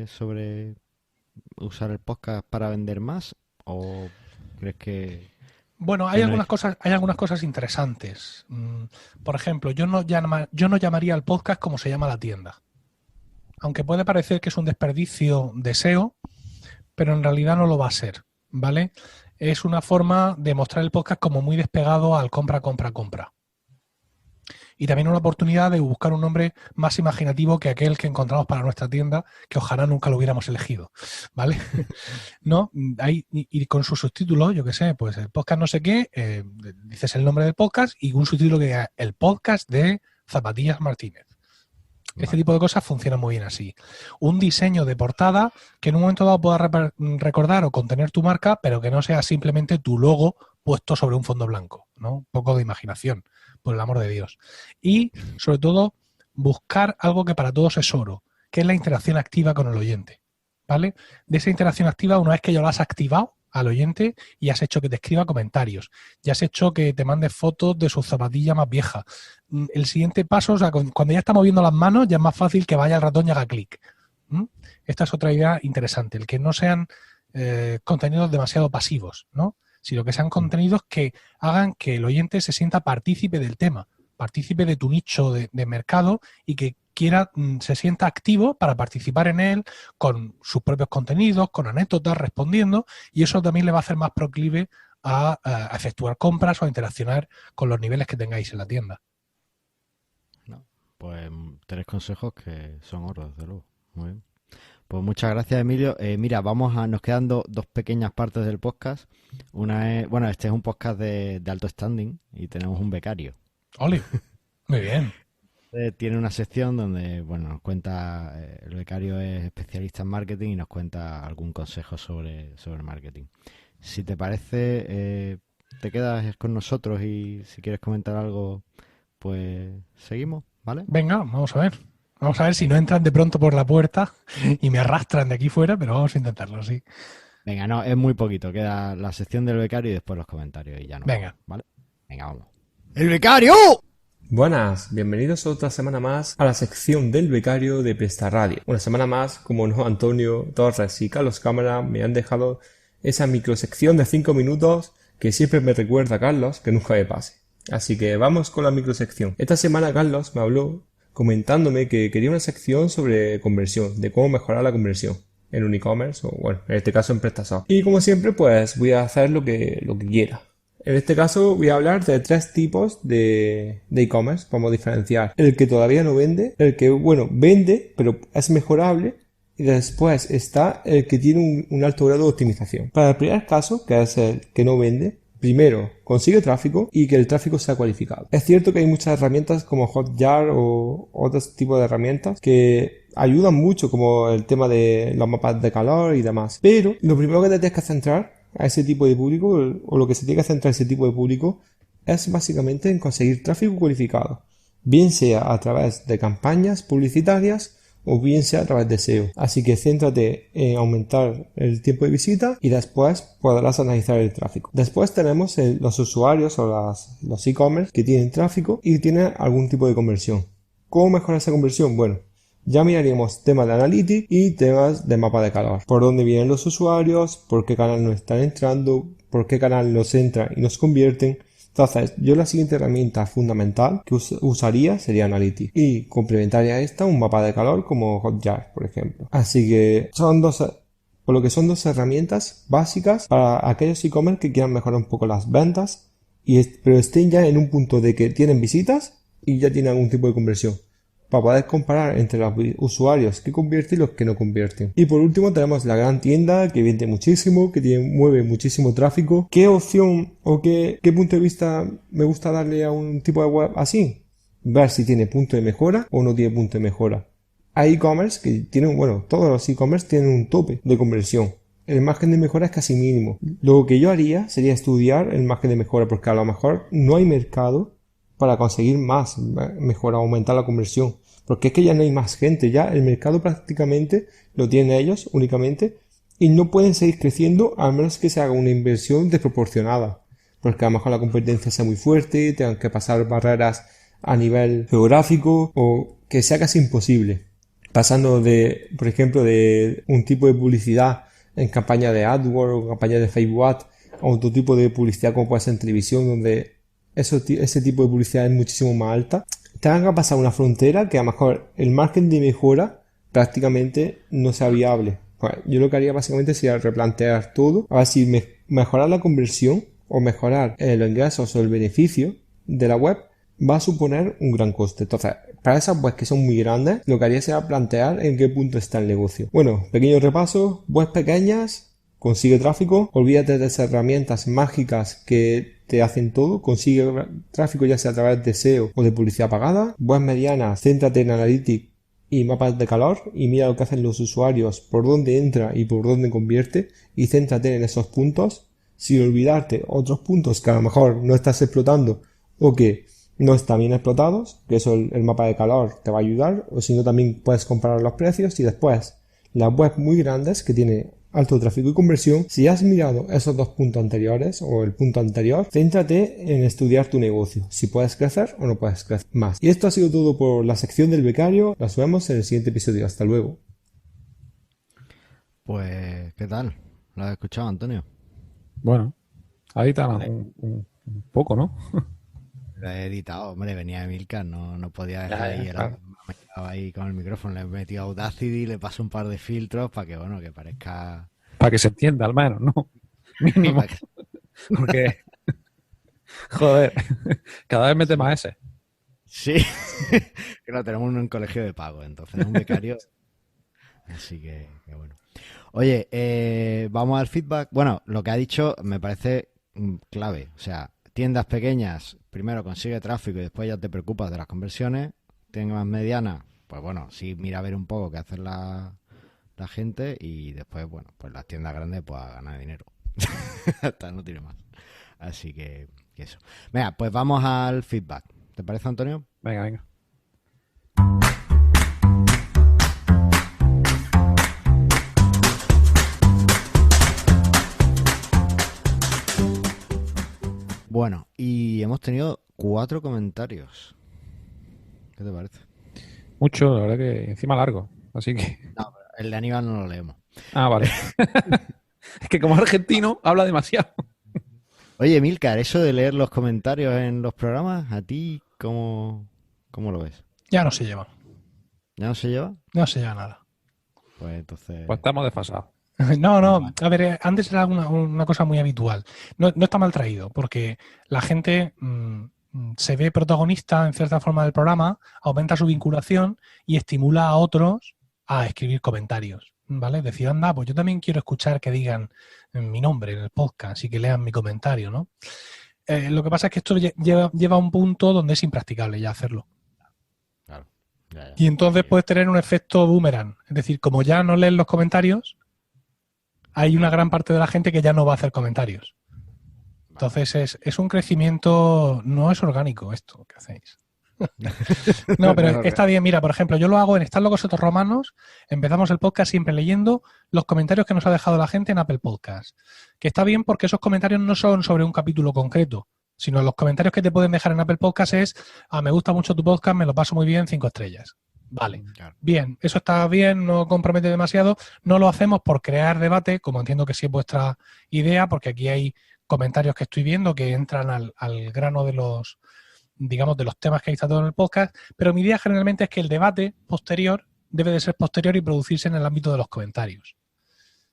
sobre usar el podcast para vender más, o crees que... Bueno, hay algunas cosas interesantes. Por ejemplo, yo no llamaría al podcast como se llama la tienda. Aunque puede parecer que es un desperdicio de SEO, pero en realidad no lo va a ser, ¿vale? Es una forma de mostrar el podcast como muy despegado al compra. Y también una oportunidad de buscar un nombre más imaginativo que aquel que encontramos para nuestra tienda, que ojalá nunca lo hubiéramos elegido, ¿vale? ¿No? Y con su subtítulo, yo qué sé, pues el podcast no sé qué, dices el nombre del podcast y un subtítulo que diga el podcast de Zapatillas Martínez. Este tipo de cosas funcionan muy bien así. Un diseño de portada que en un momento dado pueda recordar o contener tu marca, pero que no sea simplemente tu logo puesto sobre un fondo blanco, ¿no? Un poco de imaginación, por el amor de Dios. Y, sobre todo, buscar algo que para todos es oro, que es la interacción activa con el oyente, ¿vale? De esa interacción activa, una vez que ya lo has activado al oyente y has hecho que te escriba comentarios, ya has hecho que te mande fotos de su zapatilla más vieja. El siguiente paso, o sea, cuando ya está moviendo las manos, ya es más fácil que vaya al ratón y haga clic. Esta es otra idea interesante, el que no sean contenidos demasiado pasivos, ¿no? Sino que sean contenidos que hagan que el oyente se sienta partícipe del tema, partícipe de tu nicho de mercado y que se sienta activo para participar en él con sus propios contenidos, con anécdotas, respondiendo, y eso también le va a hacer más proclive a efectuar compras o a interaccionar con los niveles que tengáis en la tienda. No, pues 3 consejos que son oro, desde luego. Muy bien. Pues muchas gracias, Emilio. Mira, nos quedan dos pequeñas partes del podcast. Una es, bueno, este es un podcast de alto standing y tenemos un becario. ¡Ole! Muy bien. Tiene una sección donde, bueno, nos cuenta, el becario es especialista en marketing y nos cuenta algún consejo sobre marketing. Si te parece, te quedas con nosotros y si quieres comentar algo, pues seguimos, ¿vale? Venga, vamos a ver. Vamos a ver si no entran de pronto por la puerta y me arrastran de aquí fuera, pero vamos a intentarlo, sí. Venga, no, es muy poquito. Queda la sección del becario y después los comentarios y ya no. Venga. ¿Vale? Venga, vamos. ¡El becario! Buenas, bienvenidos otra semana más a la sección del becario de Presta Radio. Una semana más, como no, Antonio Torres y Carlos Cámara me han dejado esa microsección de 5 minutos que siempre me recuerda a Carlos que nunca me pase. Así que vamos con la microsección. Esta semana Carlos me habló comentándome que quería una sección sobre conversión, de cómo mejorar la conversión en un e-commerce o, bueno, en este caso en PrestaShop. Y como siempre, pues voy a hacer lo que quiera. En este caso voy a hablar de 3 tipos de e-commerce, podemos diferenciar. El que todavía no vende, el que, bueno, vende, pero es mejorable, y después está el que tiene un alto grado de optimización. Para el primer caso, que es el que no vende, primero, consigue tráfico y que el tráfico sea cualificado. Es cierto que hay muchas herramientas como Hotjar o otros tipos de herramientas que ayudan mucho, como el tema de los mapas de calor y demás. Pero lo primero que te tienes que centrar a ese tipo de público, o lo que se tiene que centrar a ese tipo de público, es básicamente en conseguir tráfico cualificado. Bien sea a través de campañas publicitarias o bien sea a través de SEO. Así que céntrate en aumentar el tiempo de visita y después podrás analizar el tráfico. Después tenemos los usuarios o los e-commerce que tienen tráfico y tienen algún tipo de conversión. ¿Cómo mejorar esa conversión? Bueno, ya miraríamos temas de analytics y temas de mapa de calor. Por dónde vienen los usuarios, por qué canal nos están entrando, por qué canal nos entran y nos convierten. Entonces, yo la siguiente herramienta fundamental que usaría sería Analytics y complementaria a esta un mapa de calor como Hotjar, por ejemplo. Así que son dos herramientas básicas para aquellos e-commerce que quieran mejorar un poco las ventas, pero estén ya en un punto de que tienen visitas y ya tienen algún tipo de conversión, para poder comparar entre los usuarios que convierten y los que no convierten. Y por último tenemos la gran tienda que vende muchísimo, que mueve muchísimo tráfico. ¿Qué opción o qué punto de vista me gusta darle a un tipo de web así? Ver si tiene punto de mejora o no tiene punto de mejora. Hay e-commerce que tienen, bueno, todos los e-commerce tienen un tope de conversión. El margen de mejora es casi mínimo. Lo que yo haría sería estudiar el margen de mejora, porque a lo mejor no hay mercado para conseguir más mejora, aumentar la conversión. Porque es que ya no hay más gente, ya el mercado prácticamente lo tienen ellos únicamente y no pueden seguir creciendo a menos que se haga una inversión desproporcionada. Porque a lo mejor la competencia sea muy fuerte, tengan que pasar barreras a nivel geográfico o que sea casi imposible. Pasando por ejemplo, de un tipo de publicidad en campaña de AdWords o campaña de Facebook Ads a otro tipo de publicidad como puede ser en televisión, donde ese tipo de publicidad es muchísimo más alta. Tengan que pasar una frontera que a lo mejor el margen de mejora prácticamente no sea viable. Pues yo lo que haría básicamente sería replantear todo, a ver si mejorar la conversión o mejorar los ingresos o el beneficio de la web va a suponer un gran coste. Entonces, para esas webs que son muy grandes, lo que haría sería plantear en qué punto está el negocio. Bueno, pequeño repaso, webs pequeñas, consigue tráfico, olvídate de esas herramientas mágicas que te hacen todo, consigue tráfico ya sea a través de SEO o de publicidad pagada. Webs medianas, céntrate en Analytics y mapas de calor y mira lo que hacen los usuarios, por dónde entra y por dónde convierte y céntrate en esos puntos, sin olvidarte otros puntos que a lo mejor no estás explotando o que no están bien explotados, que eso el mapa de calor te va a ayudar, o si no también puedes comparar los precios y después las webs muy grandes que tienen alto tráfico y conversión. Si has mirado esos 2 puntos anteriores o el punto anterior, céntrate en estudiar tu negocio, si puedes crecer o no puedes crecer más. Y esto ha sido todo por la sección del becario. Nos vemos en el siguiente episodio. Hasta luego. Pues, ¿qué tal? ¿Lo has escuchado, Antonio? Bueno, ahí está un poco, ¿no? Lo he editado, hombre, venía Emilcar, no podía dejar ahí, claro. me quedaba ahí con el micrófono, le he metido Audacity, le paso un par de filtros para que, bueno, que parezca... Para que se entienda al menos, ¿no? Mínimo. para que- Porque, joder, cada vez mete más ese. Sí, que no, tenemos un colegio de pago, entonces, un becario, así que bueno. Oye, vamos al feedback. Bueno, lo que ha dicho me parece clave, o sea, tiendas pequeñas, primero consigue tráfico y después ya te preocupas de las conversiones. Tiendas medianas, pues bueno, sí mira a ver un poco qué hace la gente y después, bueno, pues las tiendas grandes pues a ganar dinero. Hasta no tiene más. Así que eso. Venga, pues vamos al feedback. ¿Te parece, Antonio? Venga. Bueno, y hemos tenido 4 comentarios. ¿Qué te parece? Mucho, la verdad que encima largo. Así que... No, el de Aníbal no lo leemos. Ah, vale. Es que como argentino habla demasiado. Oye, Milcar, eso de leer los comentarios en los programas, ¿a ti cómo lo ves? Ya no se lleva. ¿Ya no se lleva? No se lleva nada. Pues entonces... Pues estamos desfasados. No, no, a ver, antes era una cosa muy habitual. No está mal traído, porque la gente se ve protagonista en cierta forma del programa, aumenta su vinculación y estimula a otros a escribir comentarios, ¿vale? Decir, anda, pues yo también quiero escuchar que digan mi nombre en el podcast y que lean mi comentario, ¿no? Lo que pasa es que esto lleva a un punto donde es impracticable ya hacerlo. Claro. Ya. Y entonces puedes tener un efecto boomerang. Es decir, como ya no leen los comentarios, hay una gran parte de la gente que ya no va a hacer comentarios. Entonces es un crecimiento, no es orgánico esto que hacéis. No, pero está bien. Mira, por ejemplo, yo lo hago en Están locos estos romanos. Empezamos el podcast siempre leyendo los comentarios que nos ha dejado la gente en Apple Podcast. Que está bien porque esos comentarios no son sobre un capítulo concreto, sino los comentarios que te pueden dejar en Apple Podcast es, me gusta mucho tu podcast, me lo paso muy bien, 5 estrellas. Vale, Claro. bien, eso está bien, no compromete demasiado. No lo hacemos por crear debate, como entiendo que sí es vuestra idea, porque aquí hay comentarios que estoy viendo que entran al grano de los, digamos, de los temas que hay tratado en el podcast, pero mi idea generalmente es que el debate posterior debe de ser posterior y producirse en el ámbito de los comentarios.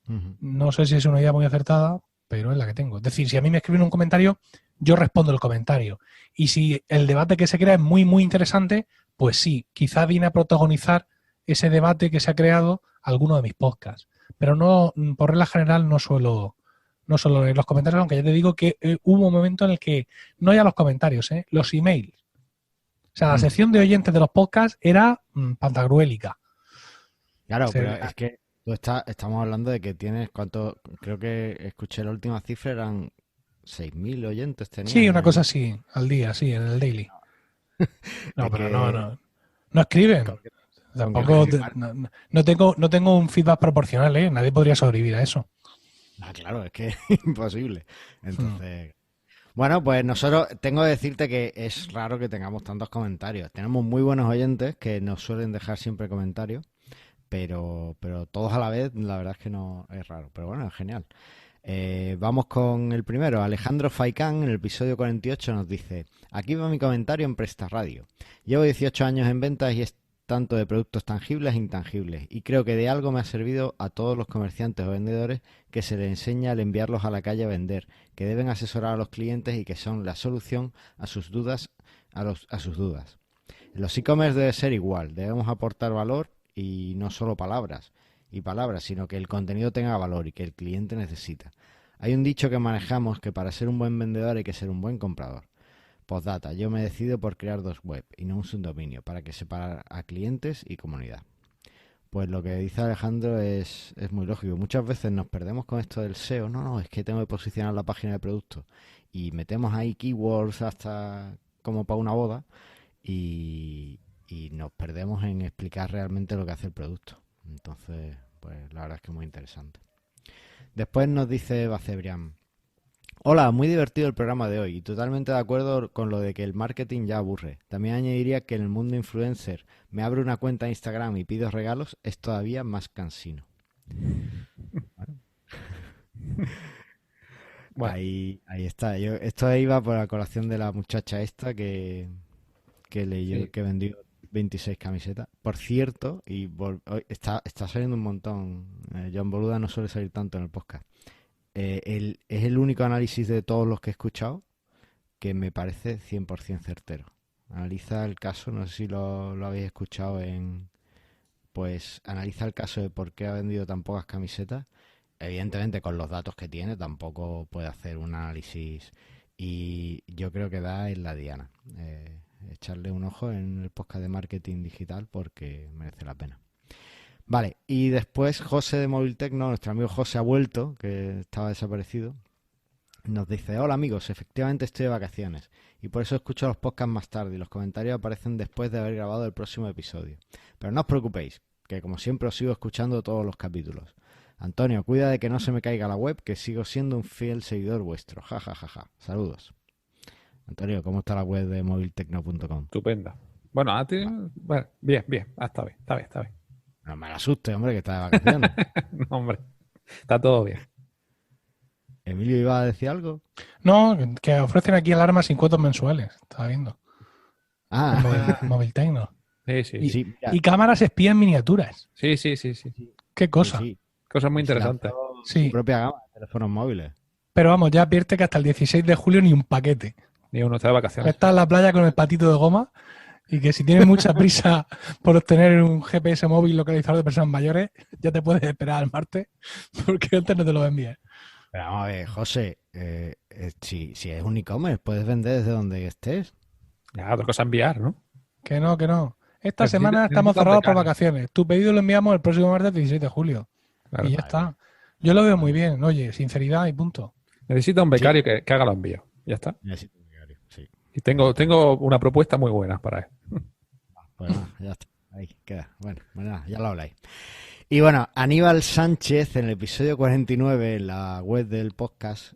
Ujú. No sé si es una idea muy acertada, pero es la que tengo. Es decir, si a mí me escriben un comentario, yo respondo el comentario. Y si el debate que se crea es muy, muy interesante, pues sí, quizá viene a protagonizar ese debate que se ha creado alguno de mis podcasts. Pero no, por regla general, no suelo leer los comentarios, aunque ya te digo que hubo un momento en el que no ya los comentarios, los emails. O sea, la sección de oyentes de los podcasts era pantagruélica. Claro, Sí. pero es que estamos hablando de que tienes cuánto, creo que escuché la última cifra, eran 6.000 oyentes tenías. Sí, una cosa así, al día, sí, en el daily. No, Es pero que- no escriben. con que- Tampoco no tengo un feedback proporcional, ¿eh? Nadie podría sobrevivir a eso. Claro, es que es imposible. Entonces, bueno, pues nosotros tengo que decirte que es raro que tengamos tantos comentarios. Tenemos muy buenos oyentes que nos suelen dejar siempre comentarios, pero todos a la vez, la verdad es que no es raro. Pero bueno, es genial. Vamos con el primero. Alejandro Faicán, en el episodio 48, nos dice: aquí va mi comentario en Presta Radio. Llevo 18 años en ventas y es tanto de productos tangibles e intangibles, y creo que de algo me ha servido a todos los comerciantes o vendedores que se les enseña al enviarlos a la calle a vender, que deben asesorar a los clientes y que son la solución a sus dudas, a sus dudas. En los e-commerce debe ser igual, debemos aportar valor y no solo palabras, sino que el contenido tenga valor y que el cliente necesita. Hay un dicho que manejamos que para ser un buen vendedor hay que ser un buen comprador. Postdata, yo me decido por crear 2 web y no un subdominio para que separe a clientes y comunidad. Pues lo que dice Alejandro es muy lógico. Muchas veces nos perdemos con esto del SEO. No, es que tengo que posicionar la página de producto. Y metemos ahí keywords hasta como para una boda y nos perdemos en explicar realmente lo que hace el producto. Entonces, pues la verdad es que es muy interesante. Después nos dice Bacebrián: hola, muy divertido el programa de hoy y totalmente de acuerdo con lo de que el marketing ya aburre. También añadiría que en el mundo influencer me abro una cuenta de Instagram y pido regalos es todavía más cansino. Bueno. Ahí está. Esto iba por la colación de la muchacha esta que leyó, Sí. que vendió 26 camisetas. Por cierto, hoy está saliendo un montón. John Boluda no suele salir tanto en el podcast. Es el único análisis de todos los que he escuchado que me parece 100% certero. Analiza el caso, no sé si lo habéis escuchado pues analiza el caso de por qué ha vendido tan pocas camisetas. Evidentemente con los datos que tiene tampoco puede hacer un análisis y yo creo que da en la diana. Echarle un ojo en el podcast de marketing digital porque merece la pena. Vale, y después José de Móvil Tecno, nuestro amigo José ha vuelto, que estaba desaparecido, nos dice: hola amigos, efectivamente estoy de vacaciones y por eso escucho los podcasts más tarde y los comentarios aparecen después de haber grabado el próximo episodio. Pero no os preocupéis, que como siempre os sigo escuchando todos los capítulos. Antonio, cuida de que no se me caiga la web, que sigo siendo un fiel seguidor vuestro. Ja, ja, ja, ja. Saludos. Antonio, ¿cómo está la web de moviltecno.com? Estupenda. Bueno, a ti, bueno, bien. Está bien. No me asustes, hombre, que está de vacaciones. No, hombre, está todo bien. ¿Emilio iba a decir algo? No, que ofrecen aquí alarmas sin cuotas mensuales. Estaba viendo. Ah, Móvil Tecno. Sí. Y, sí, mira. y cámaras espía en miniaturas. Sí. Qué cosa. Sí. Cosas muy interesantes. Sí. Su propia gama de teléfonos móviles. Pero vamos, ya advierte que hasta el 16 de julio ni un paquete. Ni uno está de vacaciones. Está en la playa con el patito de goma y que si tienes mucha prisa por obtener un GPS móvil localizador de personas mayores, ya te puedes esperar al martes porque antes no te lo envíes. Pero vamos a ver, José, si es un e-commerce, puedes vender desde donde estés. Ya, otra cosa enviar, ¿no? Que no, que no. Esta Necesito- semana estamos necesito cerrados por becario. vacaciones. Tu pedido lo enviamos el próximo martes 16 de julio. Claro. Y ya está. Yo lo veo muy bien. Oye, sinceridad y punto. Necesito un becario que haga los envíos. Ya está. Necesito un becario, sí. Y tengo una propuesta muy buena para él. Pues nada, ya está. Ahí queda. Bueno, nada, ya lo habláis. Y bueno, Aníbal Sánchez en el episodio 49 en la web del podcast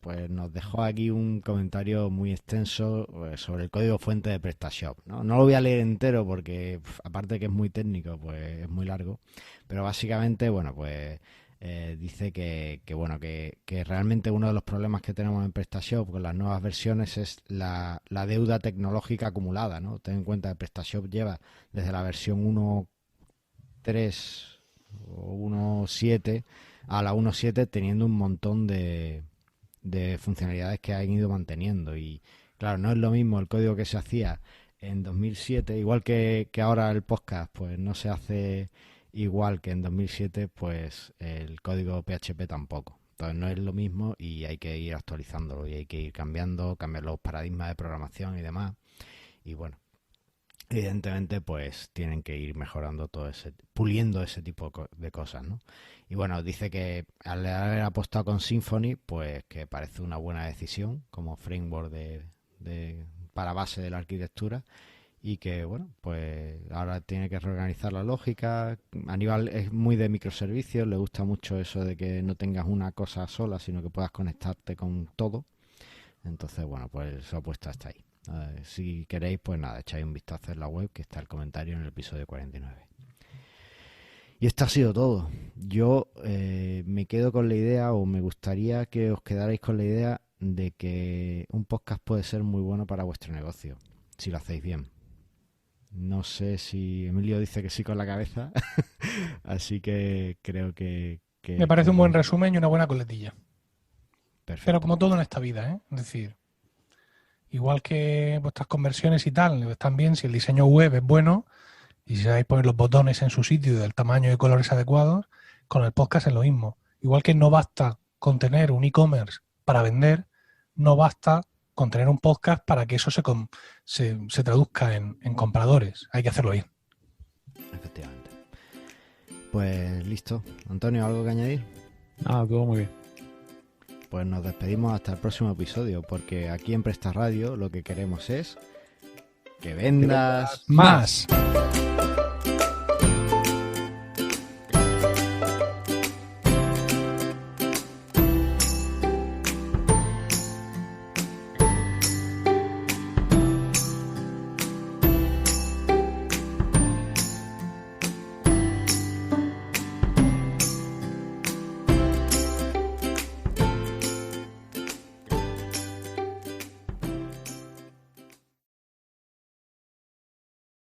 pues nos dejó aquí un comentario muy extenso sobre el código fuente de PrestaShop, ¿no? No lo voy a leer entero porque aparte de que es muy técnico, pues es muy largo, pero básicamente, bueno, pues dice que realmente uno de los problemas que tenemos en PrestaShop con las nuevas versiones es la deuda tecnológica acumulada, ¿no? Ten en cuenta que PrestaShop lleva desde la versión 1.3 o 1.7 a la 1.7 teniendo un montón de funcionalidades que han ido manteniendo y claro, no es lo mismo el código que se hacía en 2007, igual que ahora el podcast pues no se hace igual que en 2007, pues el código PHP tampoco. Entonces no es lo mismo y hay que ir actualizándolo y hay que ir cambiar los paradigmas de programación y demás. Y bueno, evidentemente pues tienen que ir mejorando puliendo ese tipo de cosas, ¿no? Y bueno, dice que al haber apostado con Symfony, pues que parece una buena decisión como framework para base de la arquitectura y que bueno, pues ahora tiene que reorganizar la lógica. Aníbal es muy de microservicios, le gusta mucho eso de que no tengas una cosa sola, sino que puedas conectarte con todo. Entonces, bueno, pues su apuesta está ahí. Si queréis, pues nada, echáis un vistazo en la web, que está el comentario en el episodio 49. Y esto ha sido todo. Yo me quedo con la idea, o me gustaría que os quedarais con la idea de que un podcast puede ser muy bueno para vuestro negocio, si lo hacéis bien. No sé si Emilio dice que sí con la cabeza, así que creo que Me parece un buen resumen y una buena coletilla. Perfecto. Pero como todo en esta vida, ¿eh? Es decir, igual que vuestras conversiones y tal están bien si el diseño web es bueno y si sabéis poner los botones en su sitio y del tamaño y colores adecuados, con el podcast es lo mismo. Igual que no basta con tener un e-commerce para vender, no basta con tener un podcast para que eso se traduzca en compradores. Hay que hacerlo bien. Efectivamente. Pues listo. Antonio, ¿algo que añadir? Nada, todo muy bien. Pues nos despedimos hasta el próximo episodio, porque aquí en Presta Radio lo que queremos es que vendas ¡Más!